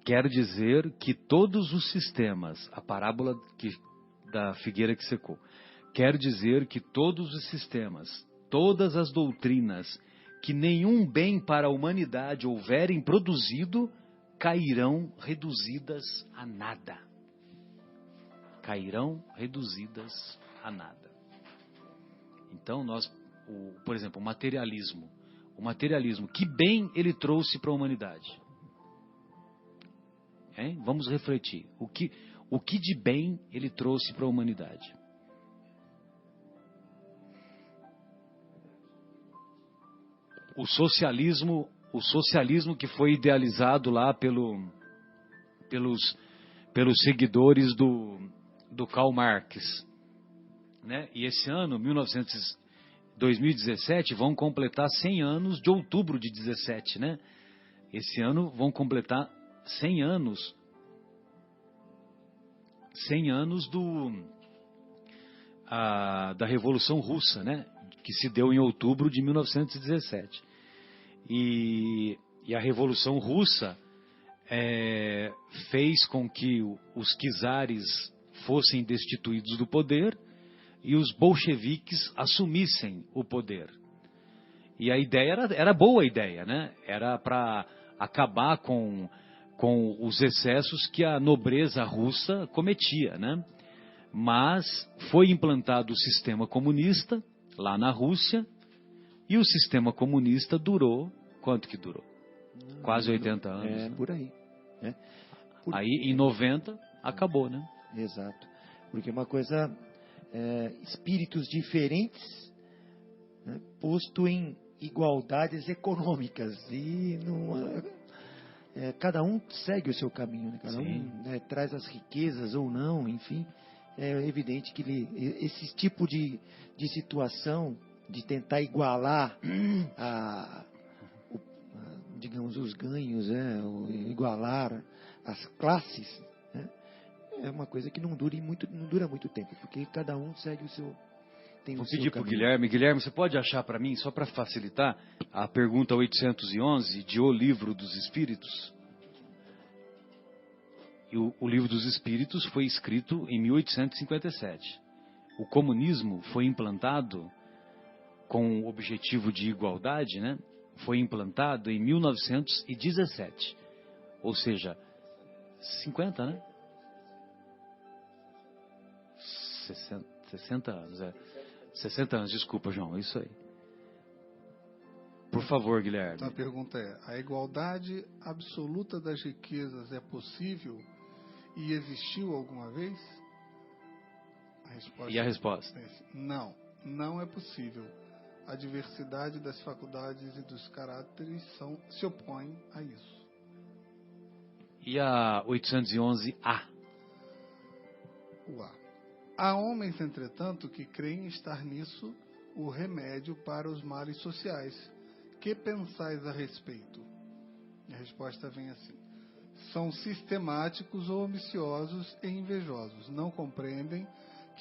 Quer dizer que todos os sistemas, a parábola da figueira que secou, quer dizer que todos os sistemas, todas as doutrinas, que nenhum bem para a humanidade houverem produzido, cairão reduzidas a nada. Cairão reduzidas a nada. Então, por exemplo, o materialismo, que bem ele trouxe para a humanidade? Hein? Vamos refletir. O que de bem ele trouxe para a humanidade? O socialismo que foi idealizado lá pelos seguidores do Karl Marx. Né? E esse ano, 2017, vão completar 100 anos de outubro de 17, né? Esse ano vão completar 100 anos da Revolução Russa, né? Que se deu em outubro de 1917. E a Revolução Russa fez com que os czares fossem destituídos do poder e os bolcheviques assumissem o poder. E a ideia era boa a ideia, né? Era para acabar com os excessos que a nobreza russa cometia, né? Mas foi implantado o sistema comunista lá na Rússia e o sistema comunista durou, quanto que durou? Quase 80 anos. Por aí. Né? Aí em 90 acabou, né? Exato. Porque uma coisa... espíritos diferentes, né, posto em igualdades econômicas e cada um segue o seu caminho, né? Cada um traz as riquezas ou não, enfim, é evidente que esse tipo de situação de tentar igualar digamos, os ganhos, igualar as classes, né? É uma coisa que não dura muito tempo, porque cada um segue o seu... Vou pedir para o Guilherme. Guilherme, você pode achar para mim, só para facilitar, a pergunta 811 de O Livro dos Espíritos? E o Livro dos Espíritos foi escrito em 1857. O comunismo foi implantado com o objetivo de igualdade, né? Foi implantado em 1917. Ou seja, 50, né? 60 anos, 60 anos, desculpa, João, isso aí. favor, Guilherme. Então a pergunta é: a igualdade absoluta das riquezas é possível e existiu alguma vez? E a resposta? Não, não é possível. A diversidade das faculdades e dos caráteres se opõem a isso. E a 811A? O A. Há homens, entretanto, que creem estar nisso o remédio para os males sociais. Que pensais a respeito? E a resposta vem assim: são sistemáticos ou ambiciosos e invejosos. Não compreendem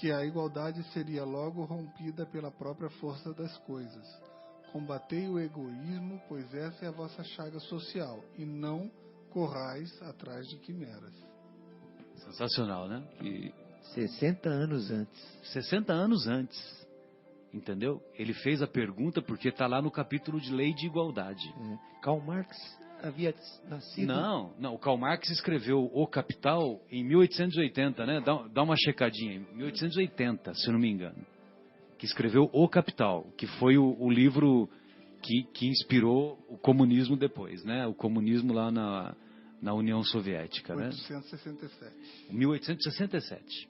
que a igualdade seria logo rompida pela própria força das coisas. Combatei o egoísmo, pois essa é a vossa chaga social, e não corrais atrás de quimeras. Sensacional, né? E 60 anos antes. 60 anos antes, entendeu? Ele fez a pergunta porque está lá no capítulo de Lei de Igualdade. Karl Marx havia nascido... Não, o Karl Marx escreveu O Capital em 1880, né? Dá uma checadinha, em 1880, se eu não me engano. Que escreveu O Capital, que foi o livro que inspirou o comunismo depois, né? O comunismo lá na União Soviética, né? 1867.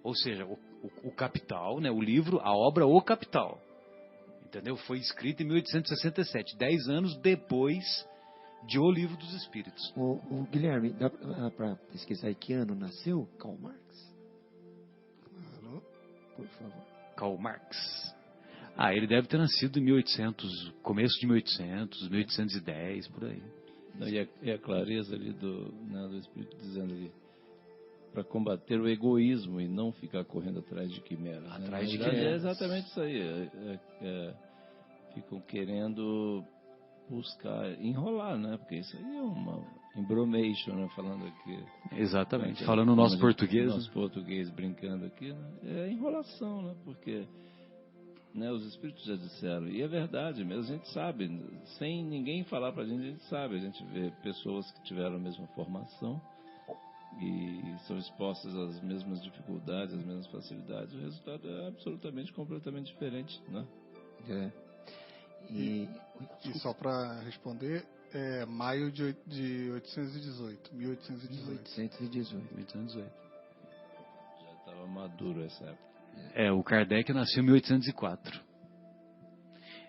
Ou seja, o Capital, né? O livro, a obra O Capital, entendeu? Foi escrito em 1867, 10 anos depois de O Livro dos Espíritos. O Guilherme, dá para pesquisar aí que ano nasceu Karl Marx? Claro. Por favor. Karl Marx. Ele deve ter nascido em 1800, começo de 1800, 1810, por aí. E a clareza ali do Espírito dizendo ali, para combater o egoísmo e não ficar correndo atrás de quimeras. Atrás de quimeras. quimeras. É exatamente isso aí. Ficam querendo buscar enrolar, né? Porque isso aí é uma embromation, né? Falando aqui. Exatamente. Falando o nosso português. Nosso português brincando aqui, né? É enrolação, né? Porque, né, os espíritos já disseram, e é verdade mesmo, a gente sabe, sem ninguém falar pra gente, a gente sabe, a gente vê pessoas que tiveram a mesma formação e são expostas às mesmas dificuldades, às mesmas facilidades, o resultado é absolutamente, completamente diferente, né? E só para responder, é maio de 1818. Já estava maduro essa época. O Kardec nasceu em 1804.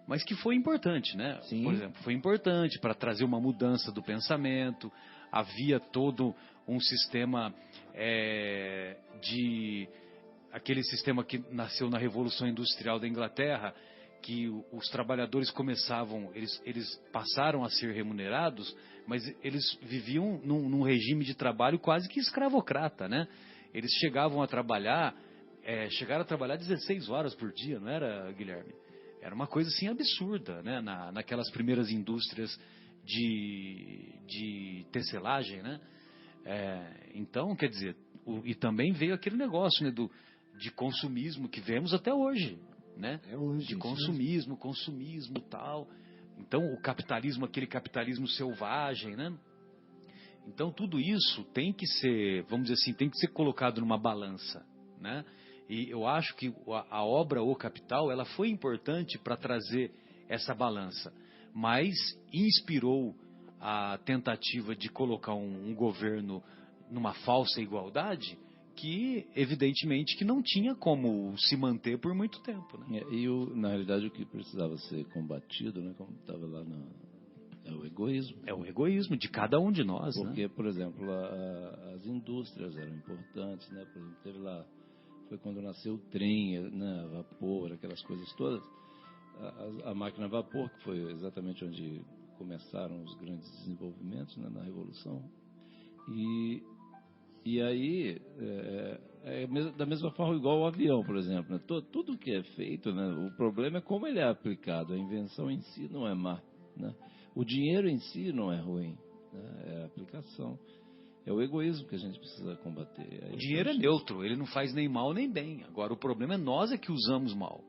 Mas que foi importante, né? Sim. Por exemplo, foi importante para trazer uma mudança do pensamento. Havia todo um sistema aquele sistema que nasceu na Revolução Industrial da Inglaterra, que os trabalhadores eles passaram a ser remunerados, mas eles viviam num regime de trabalho quase que escravocrata, né? Eles chegaram a trabalhar 16 horas por dia, não era, Guilherme? Era uma coisa assim absurda, né? Naquelas primeiras indústrias de tecelagem, né? Então, quer dizer, e também veio aquele negócio, né, de consumismo que vemos até hoje, né? De consumismo tal. Então, o capitalismo, aquele capitalismo selvagem, né? Então, tudo isso tem que ser, vamos dizer assim, tem que ser colocado numa balança, né? E eu acho que a obra O Capital, ela foi importante para trazer essa balança, mas inspirou a tentativa de colocar um governo numa falsa igualdade que, evidentemente, que não tinha como se manter por muito tempo, né? Na realidade, o que precisava ser combatido, né, como estava lá é o egoísmo. É o egoísmo de cada um de nós, porque, né? Por exemplo, as indústrias eram importantes, né? Por exemplo, teve lá, foi quando nasceu o trem, né, vapor, aquelas coisas todas. A máquina a vapor, que foi exatamente onde começaram os grandes desenvolvimentos, né, na Revolução. E aí, da mesma forma, igual o avião, por exemplo. Né? Tudo que é feito, né, o problema é como ele é aplicado. A invenção em si não é má, né? O dinheiro em si não é ruim, né? É a aplicação. É o egoísmo que a gente precisa combater. O dinheiro é neutro, ele não faz nem mal nem bem. Agora, o problema é nós que usamos mal.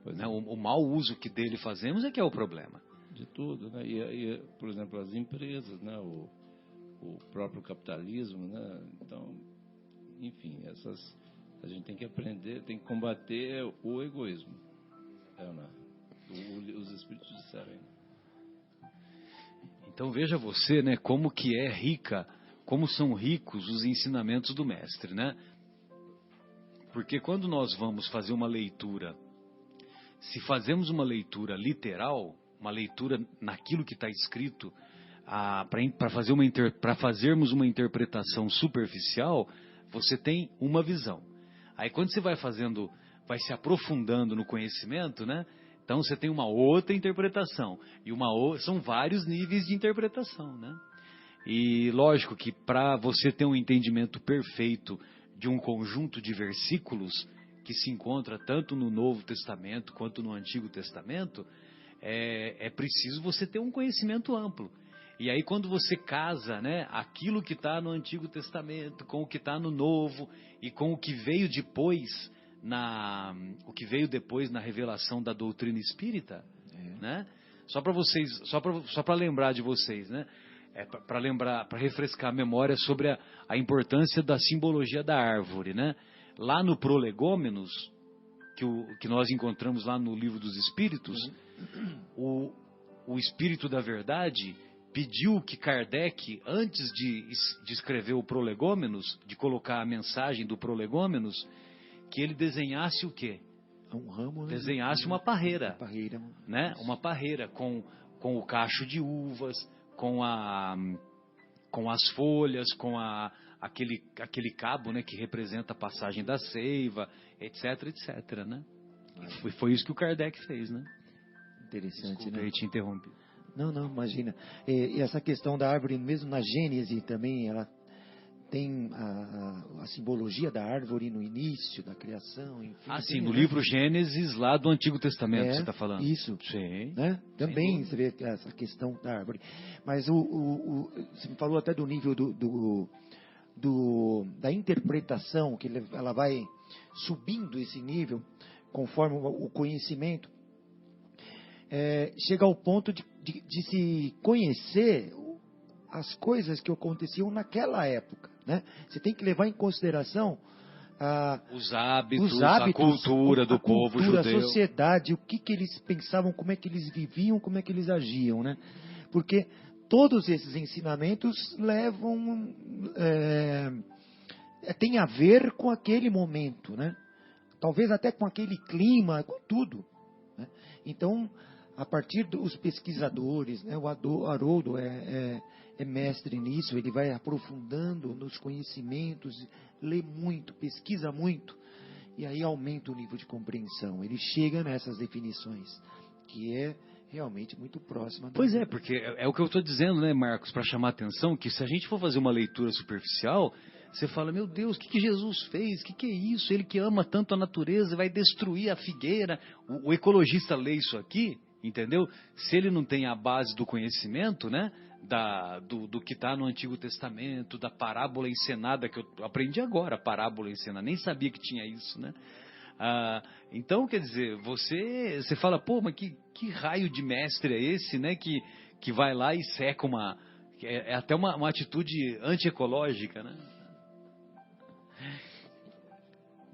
Né? O mau uso que dele fazemos é que é o problema. De tudo, né? E por exemplo, as empresas, né? O próprio capitalismo, né? Então, enfim, a gente tem que aprender, tem que combater o egoísmo. Os espíritos disseram aí. Então veja você, né, como que é rica, como são ricos os ensinamentos do mestre, né? Porque quando nós vamos fazer uma leitura, se fazemos uma leitura literal, uma leitura naquilo que está escrito, para fazermos uma interpretação superficial, você tem uma visão. Aí quando você vai se aprofundando no conhecimento, né? Então você tem uma outra interpretação. São vários níveis de interpretação, né? E lógico que para você ter um entendimento perfeito de um conjunto de versículos que se encontra tanto no Novo Testamento quanto no Antigo Testamento, é preciso você ter um conhecimento amplo. E aí quando você casa, né, aquilo que está no Antigo Testamento com o que está no Novo e com o que veio depois na revelação da doutrina espírita, né? Só para lembrar de vocês, né? Para refrescar a memória sobre a importância da simbologia da árvore, né? Lá no Prolegômenos, que nós encontramos lá no Livro dos Espíritos, o Espírito da Verdade pediu que Kardec, antes de escrever o Prolegômenos, de colocar a mensagem do Prolegômenos, que ele desenhasse o quê? Um ramo, né? Desenhasse uma parreira, né? Isso. Uma parreira com o cacho de uvas, com as folhas, com aquele cabo, né, que representa a passagem da seiva, etc, etc, né? Foi isso que o Kardec fez, né? Interessante, Desculpa, né? eu te interrompi. Não, imagina. E essa questão da árvore, mesmo na Gênese também, ela tem a simbologia da árvore no início da criação. Enfim, sim, no livro Gênesis, lá do Antigo Testamento, você está falando. Isso. Sim. Né? Também você vê essa questão da árvore. Mas você me falou até do nível da interpretação, que ela vai subindo esse nível conforme o conhecimento. Chega ao ponto de se conhecer as coisas que aconteciam naquela época, né? Você tem que levar em consideração os hábitos, a cultura do povo judeu, a sociedade, o que eles pensavam, como é que eles viviam, como é que eles agiam, né? Porque todos esses ensinamentos tem a ver com aquele momento, né? Talvez até com aquele clima, com tudo, né? Então, a partir dos pesquisadores, né, o Haroldo é mestre nisso, ele vai aprofundando nos conhecimentos, lê muito, pesquisa muito, e aí aumenta o nível de compreensão. Ele chega nessas definições, que é realmente muito próxima. Pois é, porque é o que eu estou dizendo, né, Marcos, para chamar a atenção, que se a gente for fazer uma leitura superficial, você fala, meu Deus, o que Jesus fez? O que é isso? Ele que ama tanto a natureza vai destruir a figueira. O ecologista lê isso aqui, entendeu? Se ele não tem a base do conhecimento, né, do que está no Antigo Testamento, da parábola encenada, que eu aprendi agora, parábola encenada, nem sabia que tinha isso, né? Então, quer dizer, você fala, pô, mas que raio de mestre é esse, né, que vai lá e seca é até uma atitude antiecológica, né?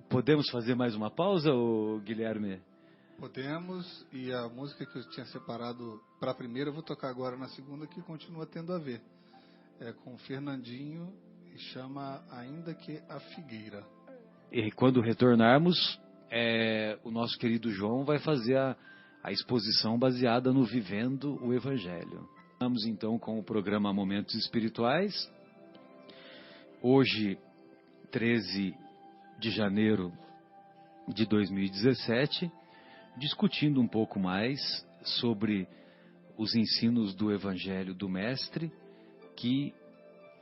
Podemos fazer mais uma pausa, Guilherme? Podemos, e a música que eu tinha separado para a primeira, eu vou tocar agora na segunda, que continua tendo a ver. É com o Fernandinho e chama Ainda que a Figueira. E quando retornarmos, o nosso querido João vai fazer a exposição baseada no Vivendo o Evangelho. Vamos então com o programa Momentos Espirituais. Hoje, 13 de janeiro de 2017, discutindo um pouco mais sobre os ensinos do Evangelho do Mestre, que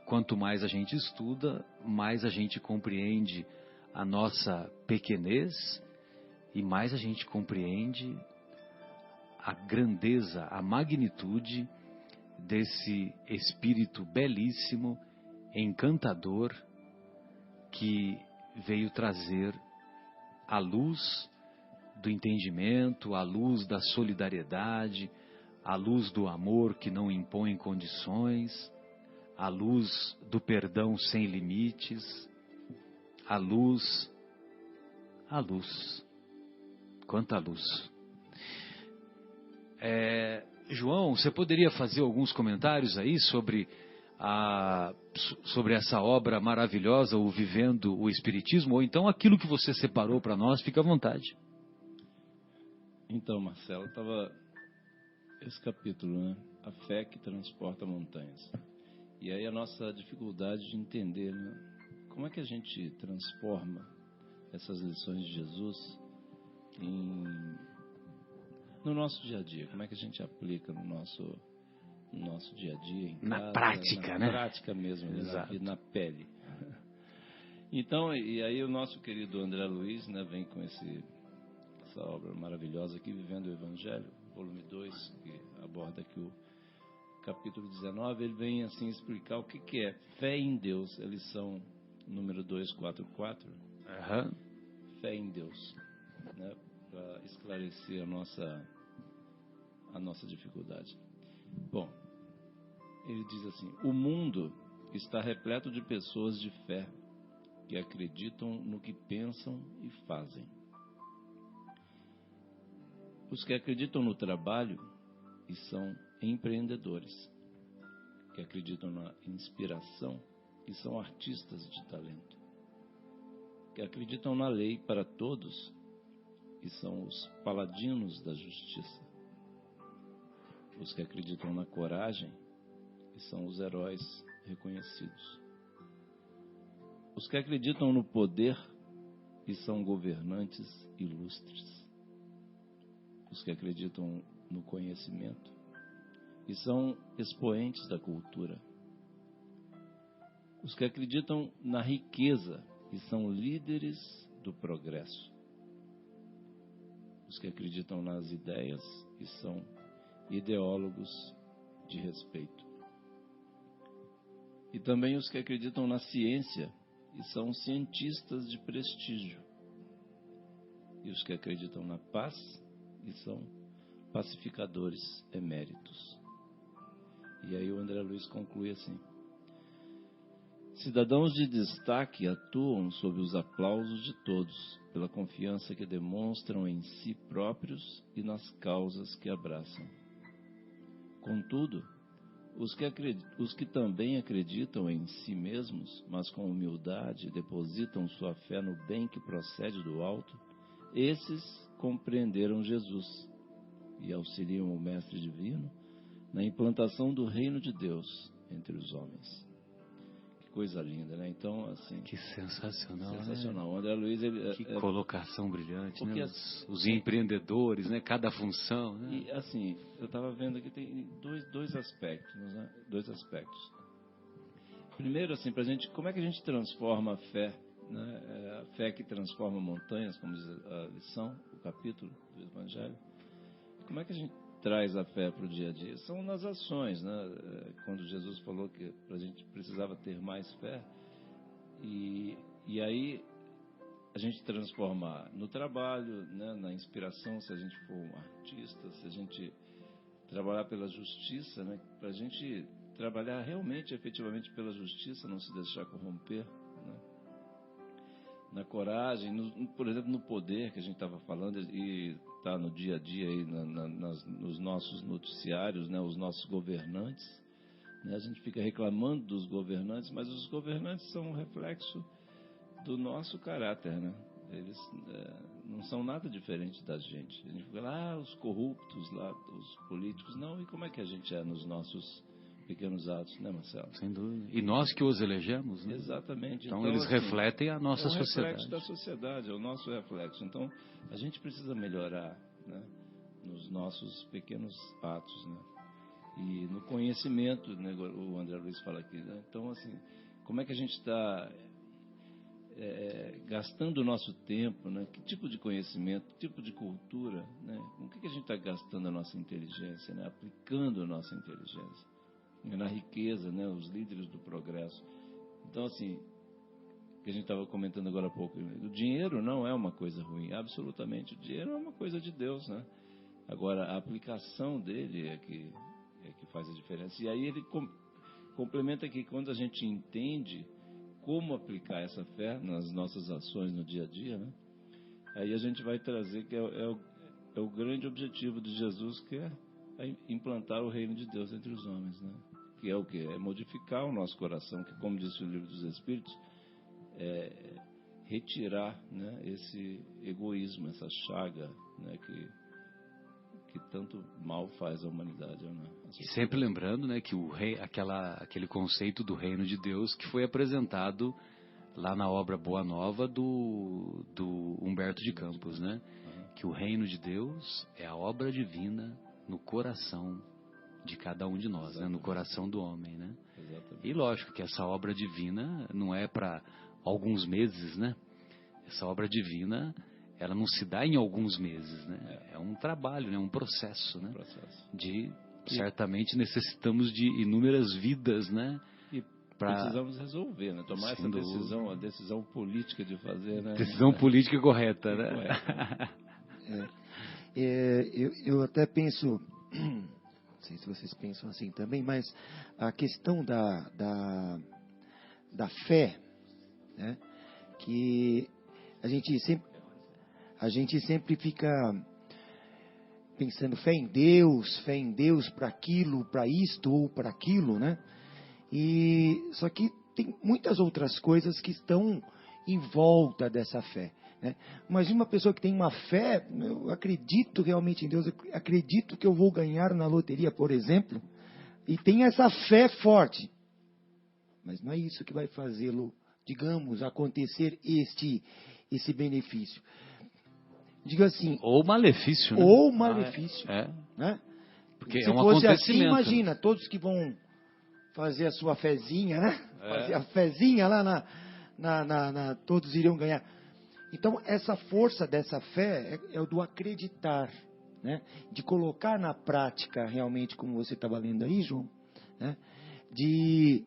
quanto mais a gente estuda, mais a gente compreende a nossa pequenez e mais a gente compreende a grandeza, a magnitude desse Espírito belíssimo, encantador, que veio trazer a luz do entendimento, a luz da solidariedade, a luz do amor que não impõe condições, a luz do perdão sem limites, a luz, quanta luz. João, você poderia fazer alguns comentários aí sobre essa obra maravilhosa, o Vivendo o Espiritismo, ou então aquilo que você separou para nós, fica à vontade. Então, Marcelo, estava esse capítulo, né? A fé que transporta montanhas. E aí a nossa dificuldade de entender, né? Como é que a gente transforma essas lições de Jesus no nosso dia a dia? Como é que a gente aplica no nosso dia a dia, em na casa, prática, né? Na prática mesmo, na pele. Então, e aí o nosso querido André Luiz, né, vem com essa obra maravilhosa aqui, Vivendo o Evangelho, volume 2, que aborda aqui o capítulo 19, ele vem assim explicar o que é fé em Deus, a lição número 244, fé em Deus, né, para esclarecer a nossa dificuldade. Bom, ele diz assim: o mundo está repleto de pessoas de fé que acreditam no que pensam e fazem. Os que acreditam no trabalho e são empreendedores, que acreditam na inspiração e são artistas de talento, que acreditam na lei para todos e são os paladinos da justiça, os que acreditam na coragem e são os heróis reconhecidos, os que acreditam no poder e são governantes ilustres, os que acreditam no conhecimento e são expoentes da cultura, os que acreditam na riqueza e são líderes do progresso, os que acreditam nas ideias e são ideólogos de respeito, e também os que acreditam na ciência e são cientistas de prestígio, e os que acreditam na paz e são pacificadores eméritos. E aí o André Luiz conclui assim: cidadãos de destaque atuam sob os aplausos de todos, pela confiança que demonstram em si próprios e nas causas que abraçam. Contudo, os que também acreditam em si mesmos, mas com humildade depositam sua fé no bem que procede do alto, esses compreenderam Jesus e auxiliam o Mestre Divino na implantação do reino de Deus entre os homens. Que coisa linda, né? Então, assim... Que sensacional, sensacional. né? O André Luiz... Que colocação brilhante, porque, né? Os empreendedores, né? Cada função, né? E, assim, eu estava vendo que tem dois aspectos, né? Dois aspectos. Primeiro, assim, pra gente... Como é que a gente transforma a fé, né? A fé que transforma montanhas, como diz a lição, o capítulo do Evangelho. Como é que a gente traz a fé para o dia a dia? São nas ações, né? Quando Jesus falou que a gente precisava ter mais fé, e aí a gente transformar no trabalho, né? Na inspiração, se a gente for um artista, se a gente trabalhar pela justiça, né? Para a gente trabalhar realmente, efetivamente pela justiça, não se deixar corromper, né? Na coragem, por exemplo, no poder que a gente estava falando, e está no dia a dia aí nos nossos noticiários, né, os nossos governantes, né, a gente fica reclamando dos governantes, mas os governantes são um reflexo do nosso caráter, né? Eles não são nada diferente da gente. A gente fica lá, os corruptos, lá, os políticos, não, e como é que a gente é nos nossos pequenos atos, né, Marcelo? Sem dúvida. E nós que os elegemos, né? Exatamente. Então eles assim, refletem a nossa sociedade. É o reflexo da sociedade, é o nosso reflexo. Então, a gente precisa melhorar, né, nos nossos pequenos atos, né? E no conhecimento, né, o André Luiz fala aqui, né? Então, assim, como é que a gente está gastando o nosso tempo, né? Que tipo de conhecimento, que tipo de cultura, né? Com o que a gente está gastando a nossa inteligência, né? Aplicando a nossa inteligência na riqueza, né? Os líderes do progresso. Então, assim, que a gente estava comentando agora há pouco, o dinheiro não é uma coisa ruim, absolutamente. O dinheiro é uma coisa de Deus, né? Agora, a aplicação dele é que faz a diferença. E aí ele complementa que quando a gente entende como aplicar essa fé nas nossas ações no dia a dia, né? Aí a gente vai trazer que é o grande objetivo de Jesus, que é a implantar o reino de Deus entre os homens, né? Que é o quê? É modificar o nosso coração, que, como diz o Livro dos Espíritos, é retirar, né, esse egoísmo, essa chaga, né, que tanto mal faz à humanidade, né? E sempre lembrando, né, que aquele conceito do reino de Deus que foi apresentado lá na obra Boa Nova do Humberto de Campos, né? Que o reino de Deus é a obra divina no coração de cada um de nós, né? No coração do homem, né? Exatamente. E lógico que essa obra divina não é para alguns meses, né? Essa obra divina, ela não se dá em alguns meses, né? É um trabalho, né? Um processo, né? Certamente necessitamos de inúmeras vidas, né? Precisamos resolver, né? Tomar essa decisão, a decisão política de fazer, né? Decisão política correta, né? Correta. Eu até penso, não sei se vocês pensam assim também, mas a questão da fé, né? Que a gente sempre fica pensando fé em Deus para aquilo, para isto ou para aquilo, né? E só que tem muitas outras coisas que estão em volta dessa fé, né? Imagina uma pessoa que tem uma fé, eu acredito realmente em Deus, eu acredito que eu vou ganhar na loteria, por exemplo, e tem essa fé forte, mas não é isso que vai fazê-lo, digamos, acontecer esse benefício. Diga assim. Ou malefício, né? Ou malefício. Né? Porque se é um fosse acontecimento. assim, imagina, todos que vão fazer a sua fezinha, né? Fazer a fezinha lá todos iriam ganhar. Então, essa força dessa fé é o do acreditar, né? De colocar na prática realmente, como você estava lendo aí, João, né? De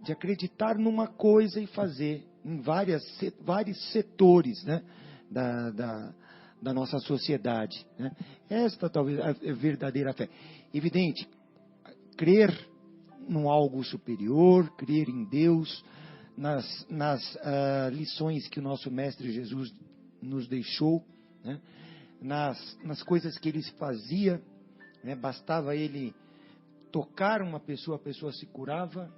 acreditar numa coisa e fazer em vários setores, né? Da nossa sociedade, né? Esta talvez é a verdadeira fé. Evidente, crer num algo superior, crer em Deus, nas lições que o nosso Mestre Jesus nos deixou, né? nas coisas que ele fazia, né? Bastava ele tocar uma pessoa, a pessoa se curava,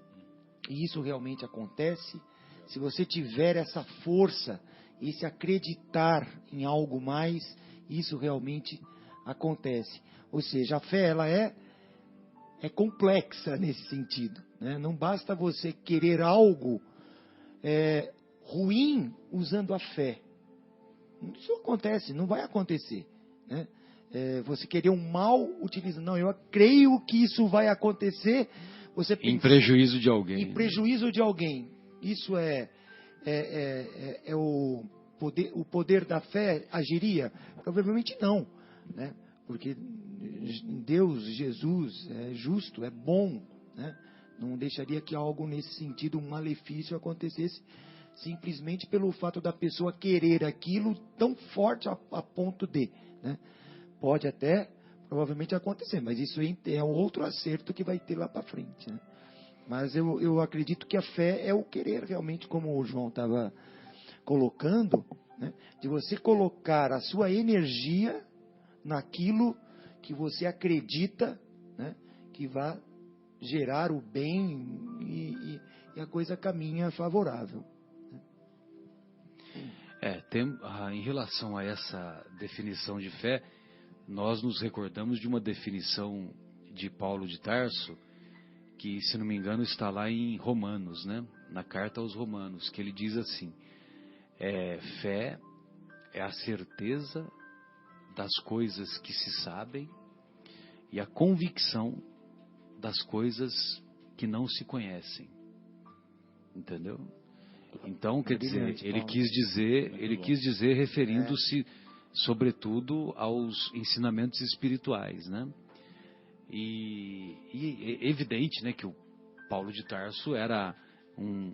e isso realmente acontece. Se você tiver essa força, esse acreditar em algo mais, isso realmente acontece. Ou seja, a fé ela é complexa nesse sentido, né? Não basta você querer algo ruim usando a fé. Isso acontece, não vai acontecer, né? Você querer um mal utilizando. Não, eu creio que isso vai acontecer. Você pensa, em prejuízo de alguém. Em prejuízo de alguém. Isso é o poder da fé agiria? Provavelmente não, né? Porque Deus, Jesus, é justo, é bom, né? Não deixaria que algo nesse sentido, um malefício acontecesse simplesmente pelo fato da pessoa querer aquilo tão forte a ponto de, né? Pode até, provavelmente acontecer, mas isso é outro acerto que vai ter lá para frente, né? Mas eu acredito que a fé é o querer realmente, como o João estava colocando, né? De você colocar a sua energia naquilo que você acredita, né? Que vai gerar o bem e a coisa caminha favorável. Em relação a essa definição de fé, nós nos recordamos de uma definição de Paulo de Tarso, que, se não me engano, está lá em Romanos, né? Na carta aos Romanos, que ele diz assim: fé é a certeza das coisas que se sabem e a convicção das coisas que não se conhecem. Entendeu? Então, quer dizer, ele quis dizer referindo-se sobretudo aos ensinamentos espirituais, né? E é evidente, né, que o Paulo de Tarso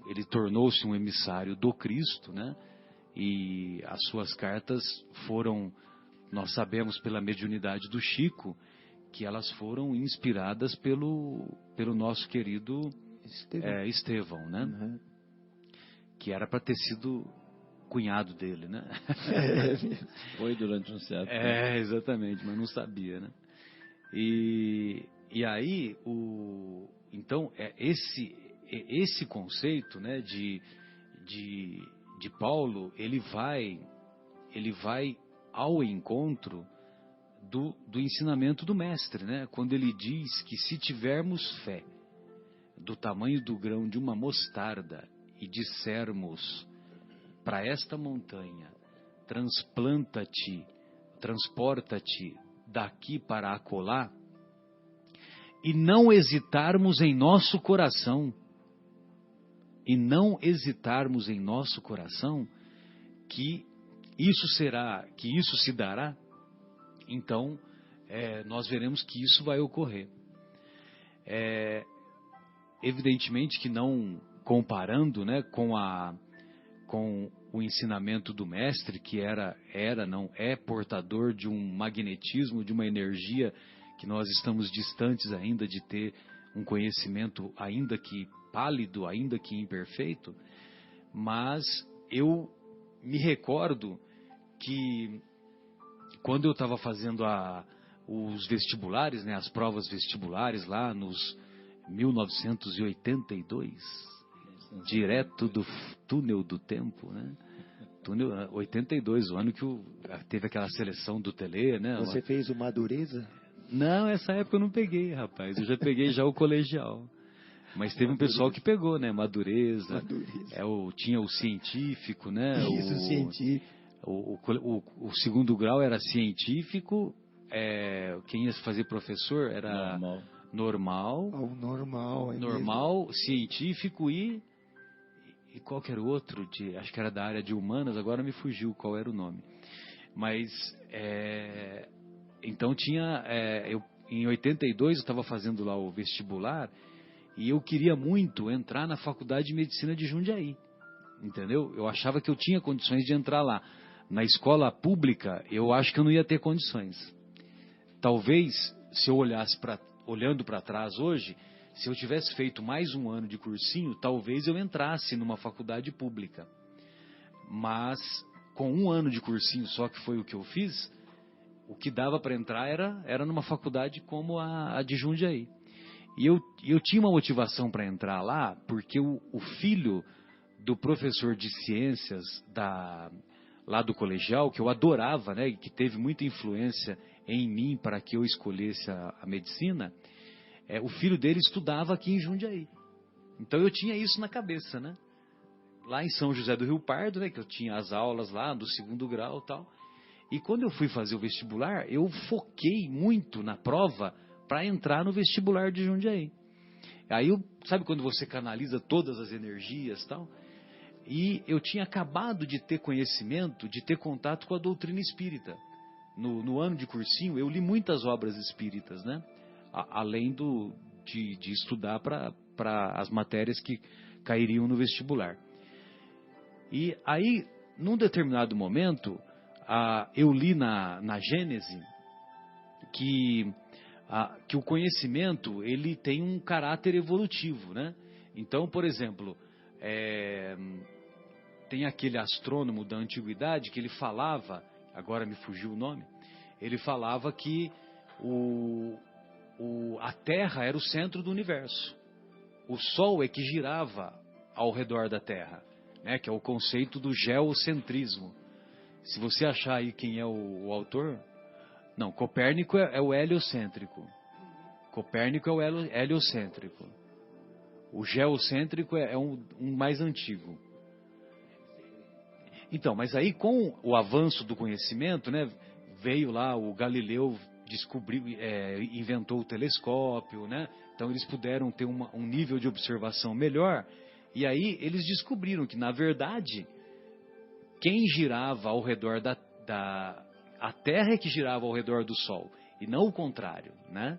ele tornou-se um emissário do Cristo, né? E as suas cartas foram, nós sabemos pela mediunidade do Chico, que elas foram inspiradas pelo nosso querido Estevão, né? Uhum. Que era para ter sido cunhado dele, né? Foi durante um certo tempo. Exatamente, mas não sabia, né? E aí, então, esse conceito, né, de Paulo, ele vai ao encontro do ensinamento do mestre, né? Quando ele diz que se tivermos fé do tamanho do grão de uma mostarda e dissermos para esta montanha, transporta-te daqui para acolá, e não hesitarmos em nosso coração, que isso se dará, então nós veremos que isso vai ocorrer. Evidentemente que não comparando, né, com o ensinamento do mestre, que não é portador de um magnetismo, de uma energia que nós estamos distantes ainda de ter um conhecimento, ainda que pálido, ainda que imperfeito, mas eu me recordo que quando eu estava fazendo os vestibulares, né, as provas vestibulares lá nos 1982, direto do túnel do tempo, né? Túnel 82, o ano que teve aquela seleção do Tele, né? Você fez o Madureza? Não, essa época eu não peguei, rapaz. Eu já peguei já o colegial. Mas teve um pessoal que pegou, né? Madureza. Tinha o científico, né? Isso, o científico. O segundo grau era científico. Quem ia fazer professor era normal. Normal, científico e qual que era o outro? Acho que era da área de humanas, agora me fugiu qual era o nome. Mas, então tinha... em 82 eu estava fazendo lá o vestibular e eu queria muito entrar na Faculdade de Medicina de Jundiaí. Entendeu? Eu achava que eu tinha condições de entrar lá. Na escola pública, eu acho que eu não ia ter condições. Talvez, se eu olhando para trás hoje, se eu tivesse feito mais um ano de cursinho, talvez eu entrasse numa faculdade pública. Mas, com um ano de cursinho só, que foi o que eu fiz, o que dava para entrar era numa faculdade como a de Jundiaí. E eu tinha uma motivação para entrar lá, porque o filho do professor de ciências lá do colegial, que eu adorava, né, e que teve muita influência em mim para que eu escolhesse a medicina, o filho dele estudava aqui em Jundiaí. Então eu tinha isso na cabeça, né? Lá em São José do Rio Pardo, né, que eu tinha as aulas lá do segundo grau e tal. E quando eu fui fazer o vestibular, eu foquei muito na prova para entrar no vestibular de Jundiaí. Aí, sabe quando você canaliza todas as energias e tal? E eu tinha acabado de ter conhecimento, de ter contato com a doutrina espírita. No ano de cursinho, eu li muitas obras espíritas, né? Além de estudar para as matérias que cairiam no vestibular. E aí, num determinado momento, eu li na Gênese que o conhecimento ele tem um caráter evolutivo, né? Então, por exemplo, tem aquele astrônomo da antiguidade que ele falava, agora me fugiu o nome, ele falava que a Terra era o centro do universo. O Sol é que girava ao redor da Terra, né? Que é o conceito do geocentrismo. Se você achar aí quem é o autor... Não, Copérnico é o heliocêntrico. Copérnico é o heliocêntrico. O geocêntrico é um mais antigo. Então, mas aí com o avanço do conhecimento, né, veio lá o Galileu, inventou o telescópio, né? Então eles puderam ter um nível de observação melhor. E aí eles descobriram que, na verdade, quem girava ao redor a Terra é que girava ao redor do Sol, e não o contrário, né?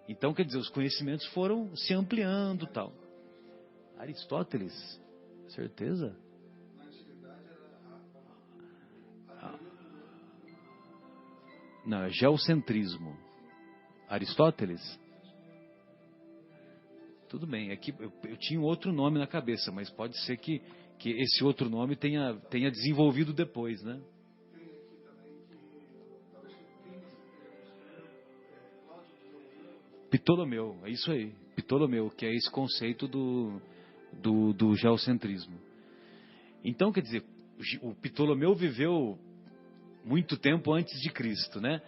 Então, quer dizer, os conhecimentos foram se ampliando, tal. Aristóteles, certeza? Não, é geocentrismo. Aristóteles? Tudo bem, é que eu tinha outro nome na cabeça, mas pode ser que esse outro nome tenha desenvolvido depois, né? Ptolomeu, é isso aí. Ptolomeu, que é esse conceito do geocentrismo. Então, quer dizer, o Ptolomeu viveu muito tempo antes de Cristo, né?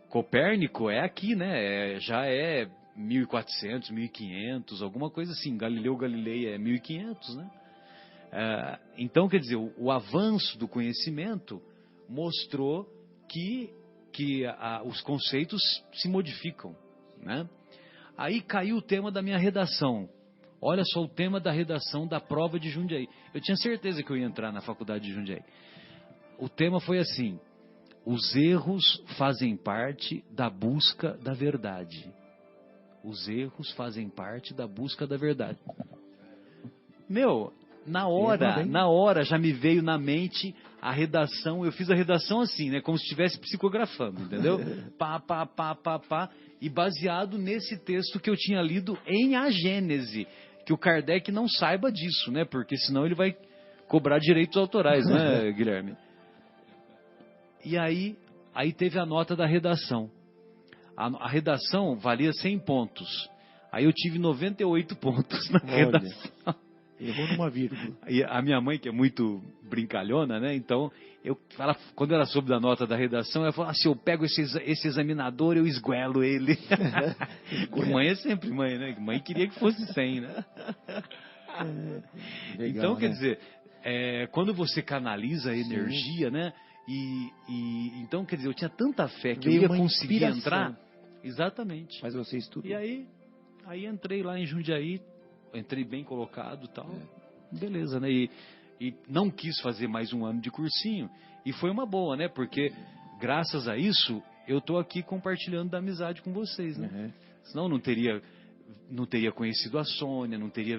Copérnico é aqui, né? Já é 1400, 1500, alguma coisa assim. Galileu Galilei é 1500, né? Então, quer dizer, o avanço do conhecimento mostrou que os conceitos se modificam, né? Aí caiu o tema da minha redação. Olha só o tema da redação da prova de Jundiaí. Eu tinha certeza que eu ia entrar na faculdade de Jundiaí. O tema foi assim: os erros fazem parte da busca da verdade. Os erros fazem parte da busca da verdade. Meu, na hora já me veio na mente a redação. Eu fiz a redação assim, né? Como se estivesse psicografando, entendeu? Pá. E baseado nesse texto que eu tinha lido em A Gênese. Que o Kardec não saiba disso, né? Porque senão ele vai cobrar direitos autorais, né, Guilherme? E aí teve a nota da redação. A redação valia 100 pontos. Aí eu tive 98 pontos na redação. Errou numa vírgula. E a minha mãe, que é muito brincalhona, né? Então, quando ela soube da nota da redação, ela falou assim: eu pego esse examinador, eu esguelo ele. E mãe é sempre mãe, né? Mãe queria que fosse 100, né? Legal, então, quer né? dizer, quando você canaliza a energia, né? Então, quer dizer, eu tinha tanta fé que Veio eu ia uma conseguir inspiração. entrar. Exatamente. Mas você estudou. E aí entrei lá em Jundiaí, entrei bem colocado e tal. Beleza, né? E não quis fazer mais um ano de cursinho. E foi uma boa, né? Porque graças a isso, eu tô aqui compartilhando da amizade com vocês, né? Uhum. Senão não teria conhecido a Sônia, não teria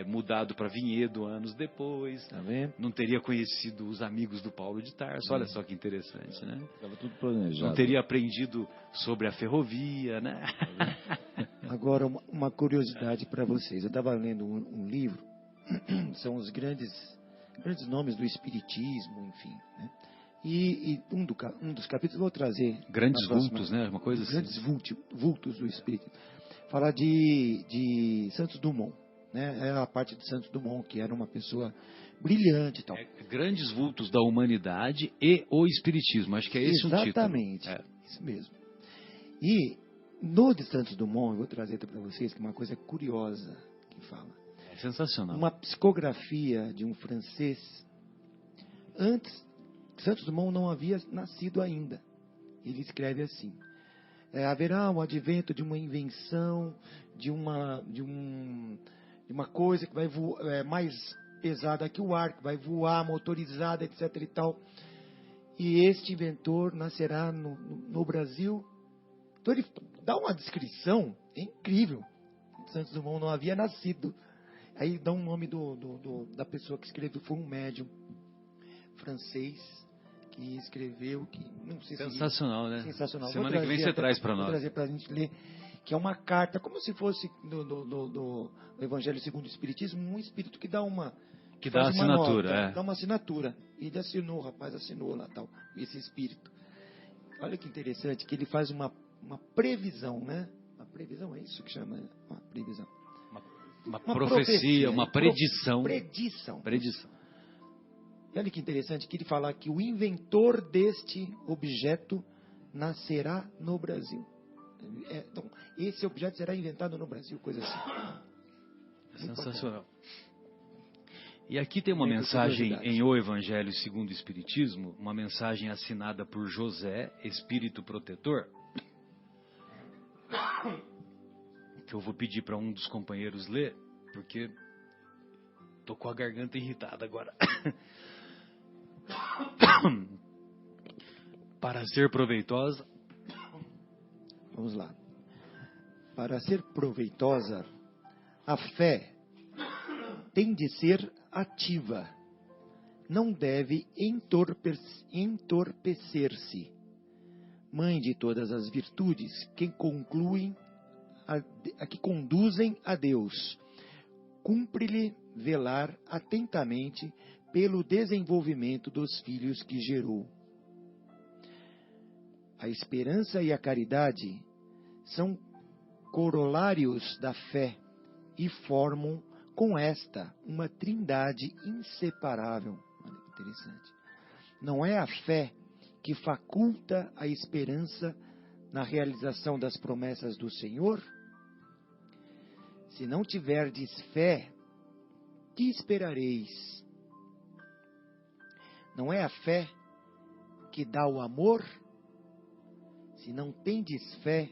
mudado para Vinhedo anos depois. Tá vendo? Não teria conhecido os amigos do Paulo de Tarso. Olha só que interessante, né? Estava tudo planejado. Não teria aprendido sobre a ferrovia, né? Agora, uma curiosidade para vocês. Eu estava lendo um livro, são os grandes nomes do Espiritismo, enfim, né? E um dos capítulos, vou trazer... Grandes vultos, né? Uma coisa assim. Grandes vultos do Espiritismo. Fala de Santos Dumont, né? É a parte de Santos Dumont, que era uma pessoa brilhante e tal. Grandes vultos da humanidade e o Espiritismo. Acho que é esse um título. Exatamente, isso mesmo. E no de Santos Dumont, eu vou trazer para vocês que é uma coisa curiosa que fala. É sensacional. Uma psicografia de um francês. Antes, Santos Dumont não havia nascido ainda. Ele escreve assim: haverá um advento de uma invenção, de uma coisa que vai voar, mais pesada que o ar, que vai voar, motorizada, etc. e tal. E este inventor nascerá no Brasil. Então ele dá uma descrição incrível. Santos Dumont não havia nascido. Aí dá um nome da pessoa que escreveu, foi um médium francês que escreveu, que não sei sensacional, né? Sensacional. Semana que vem você traz para nós. Vou trazer para a gente ler, que é uma carta, como se fosse do Evangelho segundo o Espiritismo, um espírito que dá uma... Que dá assinatura, nota, dá uma assinatura. E ele assinou, o rapaz assinou lá, tal, esse espírito. Olha que interessante, que ele faz uma previsão, né? Uma previsão, é isso que chama, né? Uma previsão. Uma profecia, uma predição. Predição. E olha que interessante que ele fala que o inventor deste objeto nascerá no Brasil. Então, esse objeto será inventado no Brasil, coisa assim. Sensacional. E aqui tem uma mensagem em O Evangelho segundo o Espiritismo, uma mensagem assinada por José, Espírito Protetor, que eu vou pedir para um dos companheiros ler, porque tô com a garganta irritada agora. Para ser proveitosa. Vamos lá. Para ser proveitosa, a fé tem de ser ativa. Não deve entorpecer-se. Mãe de todas as virtudes, que conduzem a Deus. Cumpre-lhe velar atentamente pelo desenvolvimento dos filhos que gerou. A esperança e a caridade são corolários da fé e formam com esta uma trindade inseparável. Olha que interessante. Não é a fé que faculta a esperança na realização das promessas do Senhor? Se não tiverdes fé, que esperareis? Não é a fé que dá o amor? Se não tendes fé,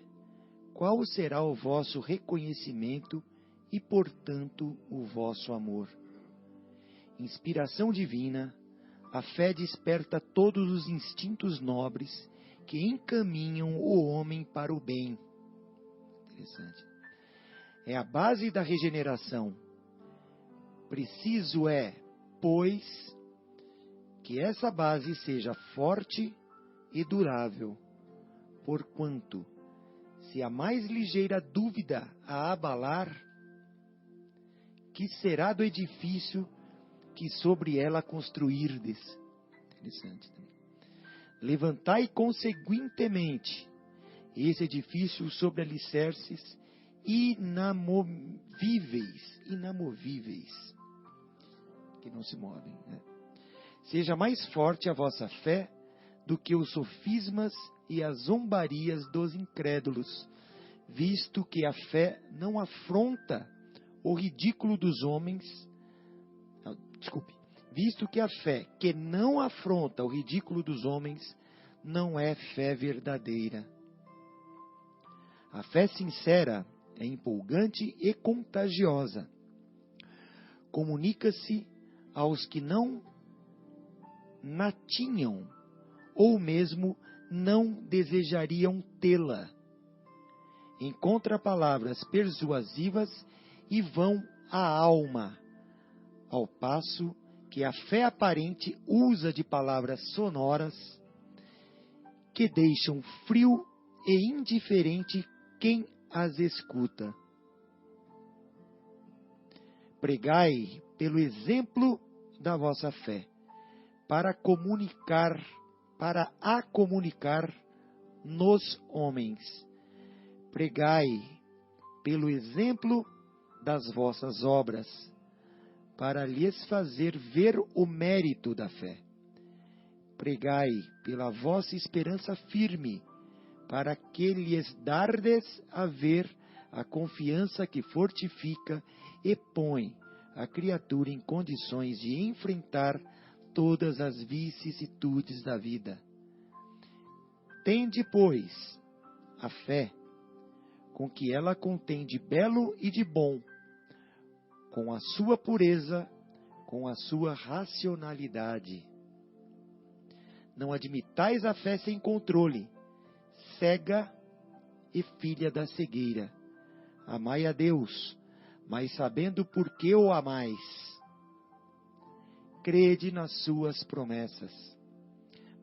qual será o vosso reconhecimento e, portanto, o vosso amor? Inspiração divina, a fé desperta todos os instintos nobres que encaminham o homem para o bem. Interessante. É a base da regeneração. Preciso é, pois, que essa base seja forte e durável, porquanto, se a mais ligeira dúvida a abalar, que será do edifício que sobre ela construirdes? Interessante também. Levantai conseguintemente esse edifício sobre alicerces inamovíveis, que não se movem, né? Seja mais forte a vossa fé do que os sofismas e as zombarias dos incrédulos, visto que a fé não afronta o ridículo dos homens. Visto que a fé que não afronta o ridículo dos homens não é fé verdadeira. A fé sincera é empolgante e contagiosa. Comunica-se aos que não na tinham, ou mesmo não desejariam tê-la. Encontra palavras persuasivas e vão à alma, ao passo que a fé aparente usa de palavras sonoras que deixam frio e indiferente quem as escuta. Pregai pelo exemplo da vossa fé, para a comunicar nos homens. Pregai pelo exemplo das vossas obras, para lhes fazer ver o mérito da fé. Pregai pela vossa esperança firme, para que lhes dardes a ver a confiança que fortifica e põe a criatura em condições de enfrentar todas as vicissitudes da vida. Tende, pois, a fé, com que ela contém de belo e de bom, com a sua pureza, com a sua racionalidade. Não admitais a fé sem controle, cega e filha da cegueira. Amai a Deus, mas sabendo por que o amais. Crede nas suas promessas,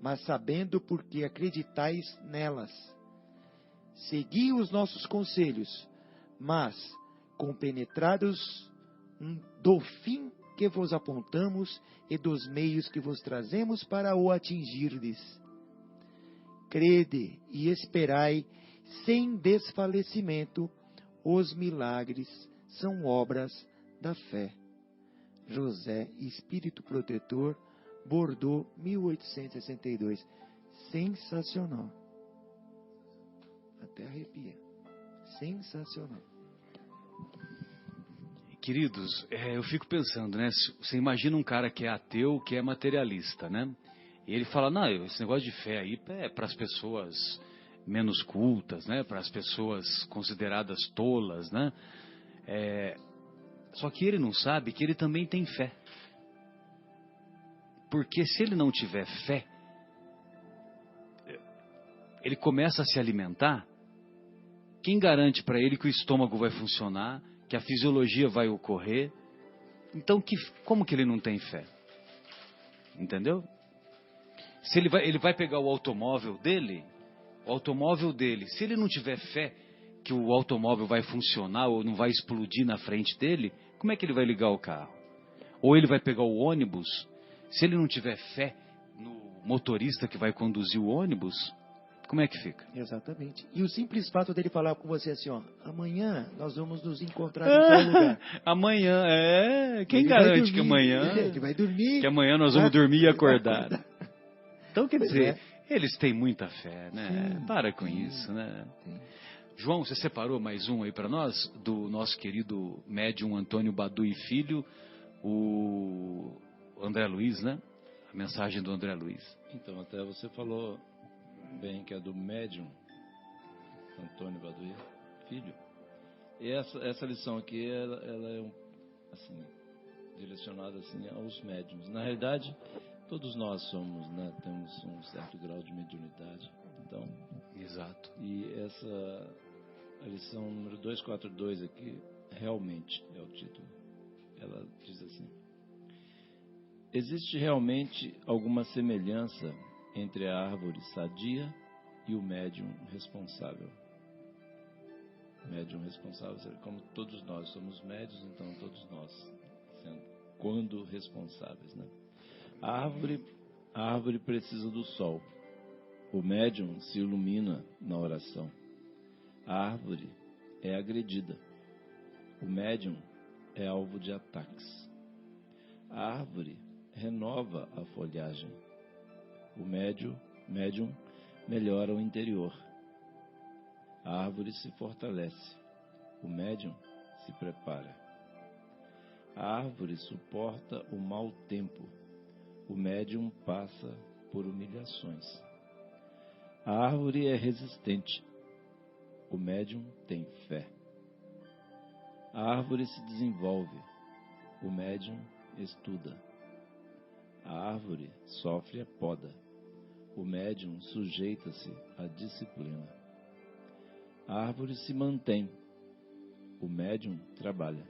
mas sabendo por que acreditais nelas. Segui os nossos conselhos, mas compenetrados do fim que vos apontamos e dos meios que vos trazemos para o atingirdes. Crede e esperai sem desfalecimento, os milagres são obras da fé. José, Espírito Protetor, Bordeaux, 1862. Sensacional. Até arrepia. Sensacional. Queridos, eu fico pensando, né? Você imagina um cara que é ateu, que é materialista, né? E ele fala, não, esse negócio de fé aí é para as pessoas menos cultas, né? Para as pessoas consideradas tolas, né? Só que ele não sabe que ele também tem fé. Porque se ele não tiver fé, ele começa a se alimentar, quem garante para ele que o estômago vai funcionar, que a fisiologia vai ocorrer? Então, como que ele não tem fé? Entendeu? Se ele vai pegar o automóvel dele, se ele não tiver fé que o automóvel vai funcionar ou não vai explodir na frente dele, como é que ele vai ligar o carro? Ou ele vai pegar o ônibus, se ele não tiver fé no motorista que vai conduzir o ônibus, como é que fica? Exatamente. E o simples fato dele falar com você assim, ó, amanhã nós vamos nos encontrar em tal lugar. Amanhã, quem Ele garante que vai dormir, amanhã... Ele vai dormir. Que amanhã nós vamos dormir e acordar. Então, quer Pois dizer, eles têm muita fé, né? Sim, Para com sim, isso, né? sim. João, você separou mais um aí para nós? Do nosso querido médium Antônio Badu e Filho, o André Luiz, né? A mensagem do André Luiz. Então, até você falou bem que é do médium Antônio Baduí Filho. E essa lição aqui, ela é assim, direcionada assim, aos médiums. Na realidade, todos nós somos, né, temos um certo grau de mediunidade. Então, exato. E a lição número 242 aqui, realmente é o título. Ela diz assim: existe realmente alguma semelhança entre a árvore sadia e o médium responsável? Médium responsável, como todos nós somos médios, então todos nós, quando responsáveis, né? A árvore precisa do sol. O médium se ilumina na oração. A árvore é agredida. O médium é alvo de ataques. A árvore renova a folhagem. O médium melhora o interior. A árvore se fortalece. O médium se prepara. A árvore suporta o mau tempo. O médium passa por humilhações. A árvore é resistente. O médium tem fé. A árvore se desenvolve. O médium estuda. A árvore sofre a poda. O médium sujeita-se à disciplina. A árvore se mantém. O médium trabalha.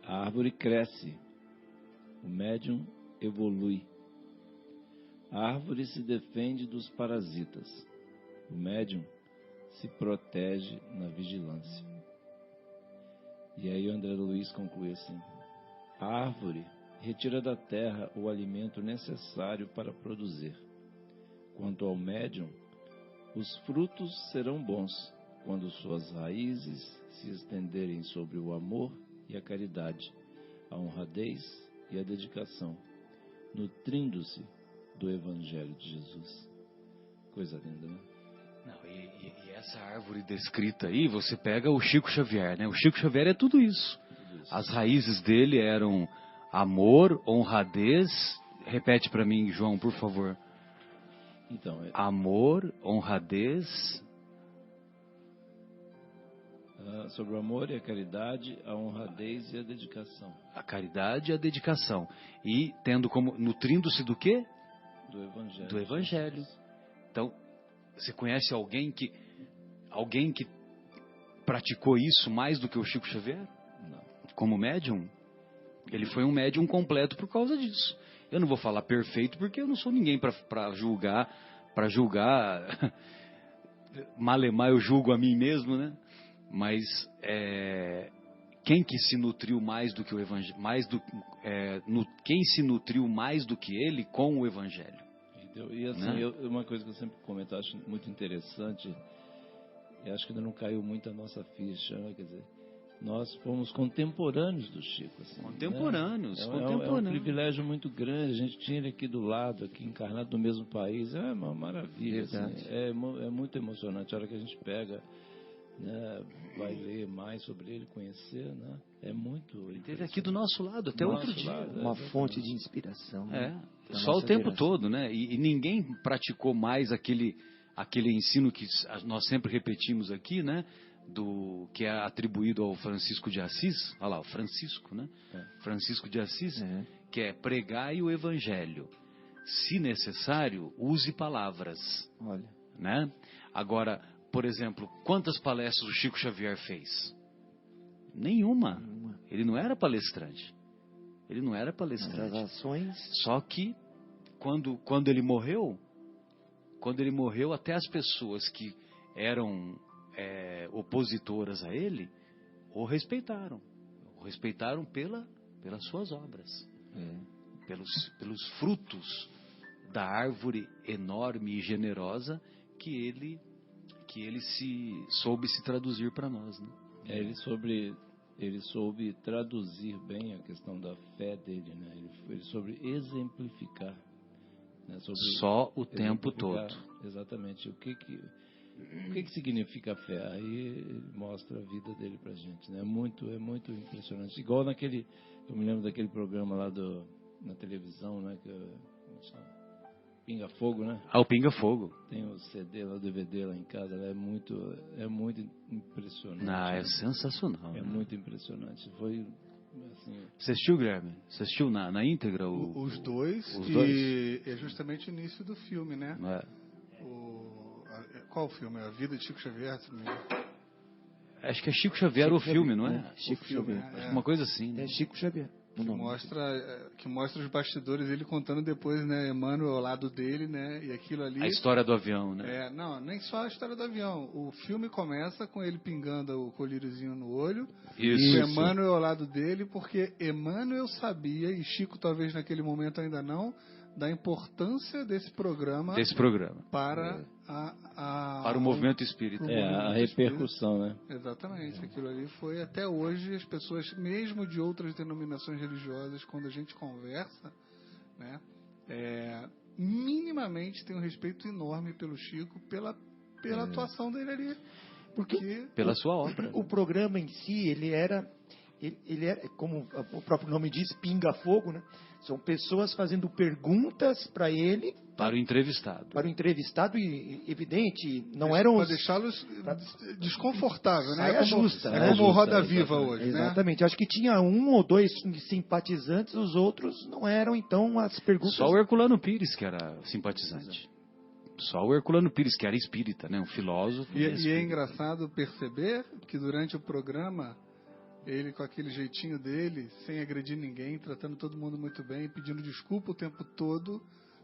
A árvore cresce. O médium evolui. A árvore se defende dos parasitas. O médium se protege na vigilância. E aí o André Luiz conclui assim: a árvore retira da terra o alimento necessário para produzir. Quanto ao médium, os frutos serão bons quando suas raízes se estenderem sobre o amor e a caridade, a honradez e a dedicação, nutrindo-se do Evangelho de Jesus. Coisa linda, né? Não, e essa árvore descrita aí, você pega o Chico Xavier, né? O Chico Xavier é tudo isso. As raízes dele eram amor, honradez. Repete para mim, João, por favor. Então, amor, honradez. Sobre o amor e a caridade, a honradez e a dedicação. A caridade e a dedicação. E tendo como, nutrindo-se do quê? Do Evangelho. Do Evangelho. Então, você conhece alguém que praticou isso mais do que o Chico Xavier? Não. Como médium? Ele foi um médium completo por causa disso. Eu não vou falar perfeito porque eu não sou ninguém para julgar. Malemar eu julgo a mim mesmo, né? Mas quem que se nutriu mais do que o Evangelho, quem se nutriu mais do que ele com o Evangelho? E assim, né? Uma coisa que eu sempre comento, acho muito interessante, e acho que ainda não caiu muito a nossa ficha, né? Quer dizer, nós fomos contemporâneos do Chico. Assim, contemporâneos, né? É um privilégio muito grande, a gente tinha ele aqui do lado, aqui encarnado no mesmo país, é uma maravilha, assim, é muito emocionante a hora que a gente pega, né, vai ler mais sobre ele, conhecer, né? É muito. Ele esteve aqui do nosso lado até outro dia. Uma fonte de inspiração. Só o tempo todo, né? E ninguém praticou mais aquele ensino que nós sempre repetimos aqui, né? Que é atribuído ao Francisco de Assis. Olha lá, o Francisco, né? Francisco de Assis, que é pregai o Evangelho. Se necessário, use palavras. Olha. Né? Agora, por exemplo, quantas palestras o Chico Xavier fez? Nenhuma. Ele não era palestrante. As ações... Só que, quando ele morreu, até as pessoas que eram opositoras a ele, o respeitaram. O respeitaram pelas suas obras. Pelos frutos da árvore enorme e generosa que ele soube se traduzir para nós, né? Ele soube traduzir bem a questão da fé dele, né? Ele soube exemplificar, né? Só o tempo todo. Exatamente. O que significa a fé? Aí ele mostra a vida dele pra gente, né? É muito impressionante. Igual eu me lembro daquele programa lá na televisão, né? Como chama? Pinga Fogo, né? O Pinga Fogo. Tem o CD lá, o DVD lá em casa, é muito impressionante. É sensacional. É muito impressionante. Foi assim. Você assistiu, Guilherme? Você assistiu na íntegra? Os dois. É justamente o início do filme, né? Qual o filme? A Vida de Chico Xavier, se não me engano. Acho que é Chico Xavier o filme, não é? Chico Xavier. Acho uma coisa assim, né? É Chico Xavier. Que mostra os bastidores, ele contando depois, né, Emmanuel ao lado dele, né, e aquilo ali... A história do avião, né? Não, nem só a história do avião. O filme começa com ele pingando o colíriozinho no olho, Isso. e o Emmanuel ao lado dele, porque Emmanuel sabia, e Chico talvez naquele momento ainda não, da importância desse programa para para o movimento espírita. A repercussão, né? Exatamente. Aquilo ali foi até hoje, as pessoas, mesmo de outras denominações religiosas, quando a gente conversa, né, minimamente tem um respeito enorme pelo Chico, pela atuação dele ali. Porque pela sua obra. O programa em si, ele era, como o próprio nome diz, pinga-fogo, né? São pessoas fazendo perguntas para ele. Para o entrevistado. Para o entrevistado, e evidente, não eram para deixá-los desconfortáveis, né? Saia justa, né? Como o Roda Viva hoje, exatamente. Né? Acho que tinha um ou dois simpatizantes, os outros não eram, então, as perguntas... Só o Herculano Pires que era simpatizante. Só o Herculano Pires, que era espírita, né? Um filósofo. E é engraçado perceber que durante o programa, ele com aquele jeitinho dele, sem agredir ninguém, tratando todo mundo muito bem, pedindo desculpa o tempo todo,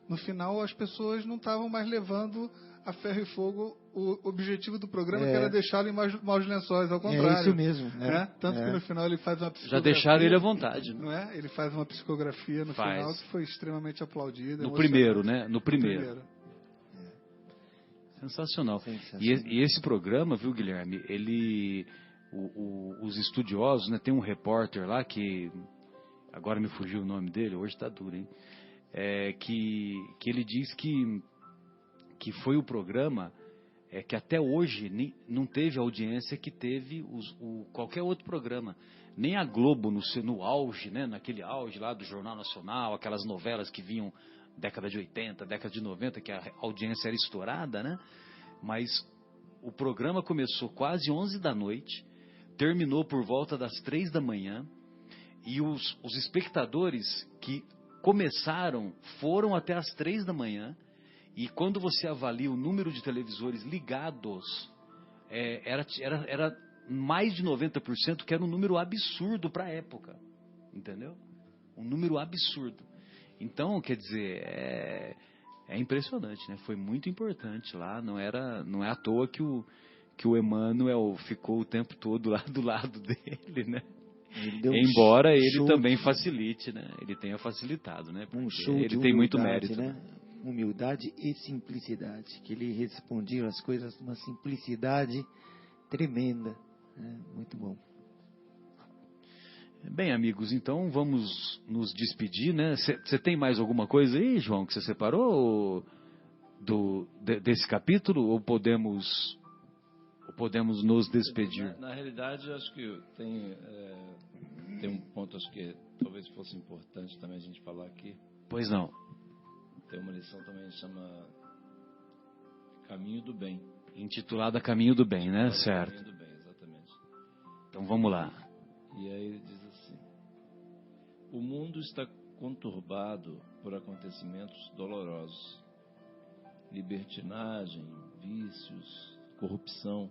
no final as pessoas não estavam mais levando a ferro e fogo o objetivo do programa, que era deixá-lo em maus lençóis, ao contrário. É isso mesmo. Né? Tanto que no final ele faz uma psicografia. Já deixaram ele à vontade. Não é? Ele faz uma psicografia no final que foi extremamente aplaudida. No primeiro, né? No primeiro. Sensacional. E esse programa, viu, Guilherme, os estudiosos, né, tem um repórter lá que, agora me fugiu o nome dele, hoje está duro, hein? Que ele diz que foi o programa que até hoje não teve a audiência que teve qualquer outro programa. Nem a Globo no auge, né, naquele auge lá do Jornal Nacional, aquelas novelas que vinham década de 80, década de 90, que a audiência era estourada, né? Mas o programa começou quase 11 da noite, terminou por volta das 3 da manhã, e os espectadores que começaram foram até as 3 da manhã, e quando você avalia o número de televisores ligados, era mais de 90%, que era um número absurdo para a época, entendeu? Um número absurdo. Então, quer dizer, é impressionante, né? Foi muito importante lá, não é à toa que o Emmanuel ficou o tempo todo lá do lado dele, né? Embora ele também facilite, né? Ele tenha facilitado, né? Porque ele tem muito mérito, né? Humildade e simplicidade, que ele respondia as coisas com uma simplicidade tremenda, né? Muito bom. Bem, amigos, então vamos nos despedir, né? Você tem mais alguma coisa aí, João, que você separou desse capítulo, ou podemos nos despedir? Na realidade, eu acho que tem um ponto, acho que talvez fosse importante também a gente falar aqui. Pois não. Tem uma lição também que chama Caminho do Bem. Intitulada Caminho do Bem, né? Certo. Caminho do Bem, exatamente. Então vamos lá. E aí ele diz assim: o mundo está conturbado por acontecimentos dolorosos, libertinagem, vícios, corrupção,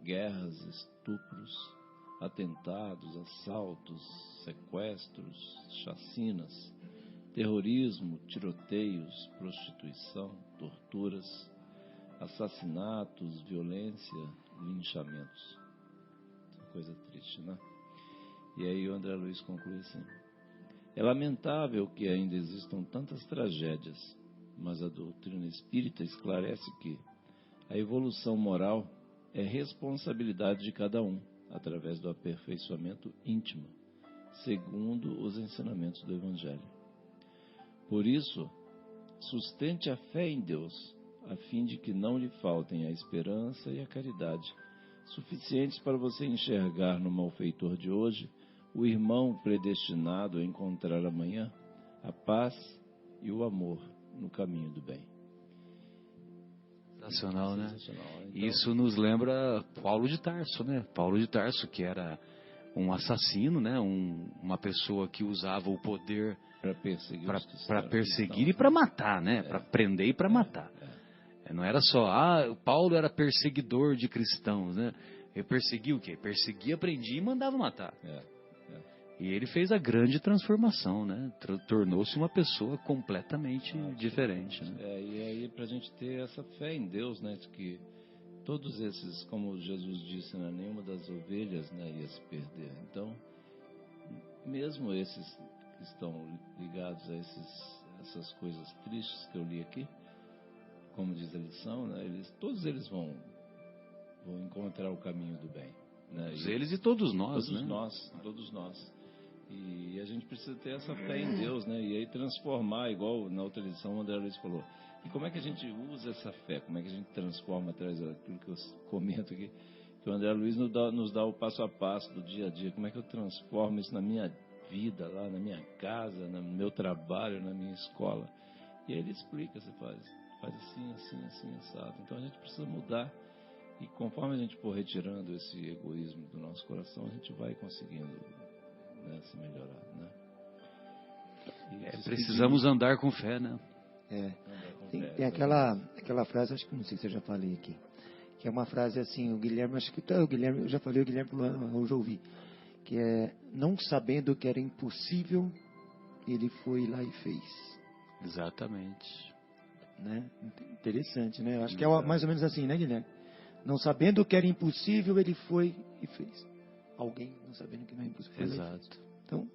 guerras, estupros, atentados, assaltos, sequestros, chacinas, terrorismo, tiroteios, prostituição, torturas, assassinatos, violência, linchamentos. Coisa triste, né? E aí o André Luiz conclui assim: é lamentável que ainda existam tantas tragédias, mas a doutrina espírita esclarece que a evolução moral é responsabilidade de cada um, através do aperfeiçoamento íntimo, segundo os ensinamentos do Evangelho. Por isso, sustente a fé em Deus, a fim de que não lhe faltem a esperança e a caridade, suficientes para você enxergar no malfeitor de hoje o irmão predestinado a encontrar amanhã a paz e o amor no caminho do bem. Sensacional, né? Sensacional. Então, Isso nos lembra Paulo de Tarso, né? Paulo de Tarso, que era um assassino, né? Uma pessoa que usava o poder para perseguir e para matar, né? Para prender e para matar. Não era só, Paulo era perseguidor de cristãos, né? Ele perseguia o quê? Perseguia, prendia e mandava matar. E ele fez a grande transformação, né? Tornou-se uma pessoa completamente diferente, né? E aí, para a gente ter essa fé em Deus, né? De que todos esses, como Jesus disse, né, nenhuma das ovelhas, né, ia se perder. Então, mesmo esses que estão ligados a essas coisas tristes que eu li aqui, como diz a lição, né, todos eles vão encontrar o caminho do bem. Né? Eles e todos nós, Todos nós. E a gente precisa ter essa fé em Deus, né? E aí transformar, igual na outra lição o André Luiz falou. E como é que a gente usa essa fé? Como é que a gente transforma atrás daquilo que eu comento aqui? Que o André Luiz nos dá o passo a passo do dia a dia. Como é que eu transformo isso na minha vida, lá na minha casa, no meu trabalho, na minha escola? E aí ele explica, você faz assim, assim, assim, assado. Então a gente precisa mudar. E conforme a gente for retirando esse egoísmo do nosso coração, a gente vai conseguindo, né, se melhorar, né? Precisamos andar com fé, né? Tem aquela frase, acho que não sei se eu já falei aqui, que é uma frase assim, o Guilherme, acho que eu já falei, o Guilherme hoje ouvi, que é: não sabendo que era impossível, ele foi lá e fez. Exatamente. Né? Interessante, né? Acho que é mais ou menos assim, né, Guilherme? Não sabendo que era impossível, ele foi e fez. Alguém não sabendo que não é impossível. Exato. Então,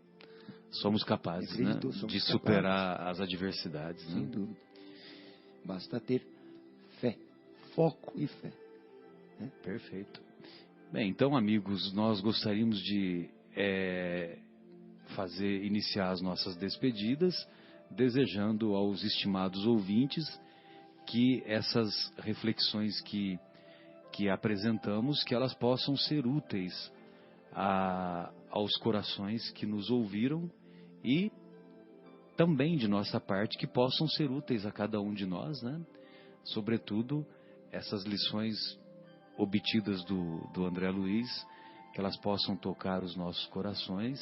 somos capazes, né, de superar as adversidades. Sem né? dúvida. Basta ter fé, foco e fé. Né? Perfeito. Bem, então, amigos, nós gostaríamos de iniciar as nossas despedidas, desejando aos estimados ouvintes que essas reflexões que apresentamos, que elas possam ser úteis aos corações que nos ouviram e também de nossa parte que possam ser úteis a cada um de nós, né? Sobretudo essas lições obtidas do André Luiz, que elas possam tocar os nossos corações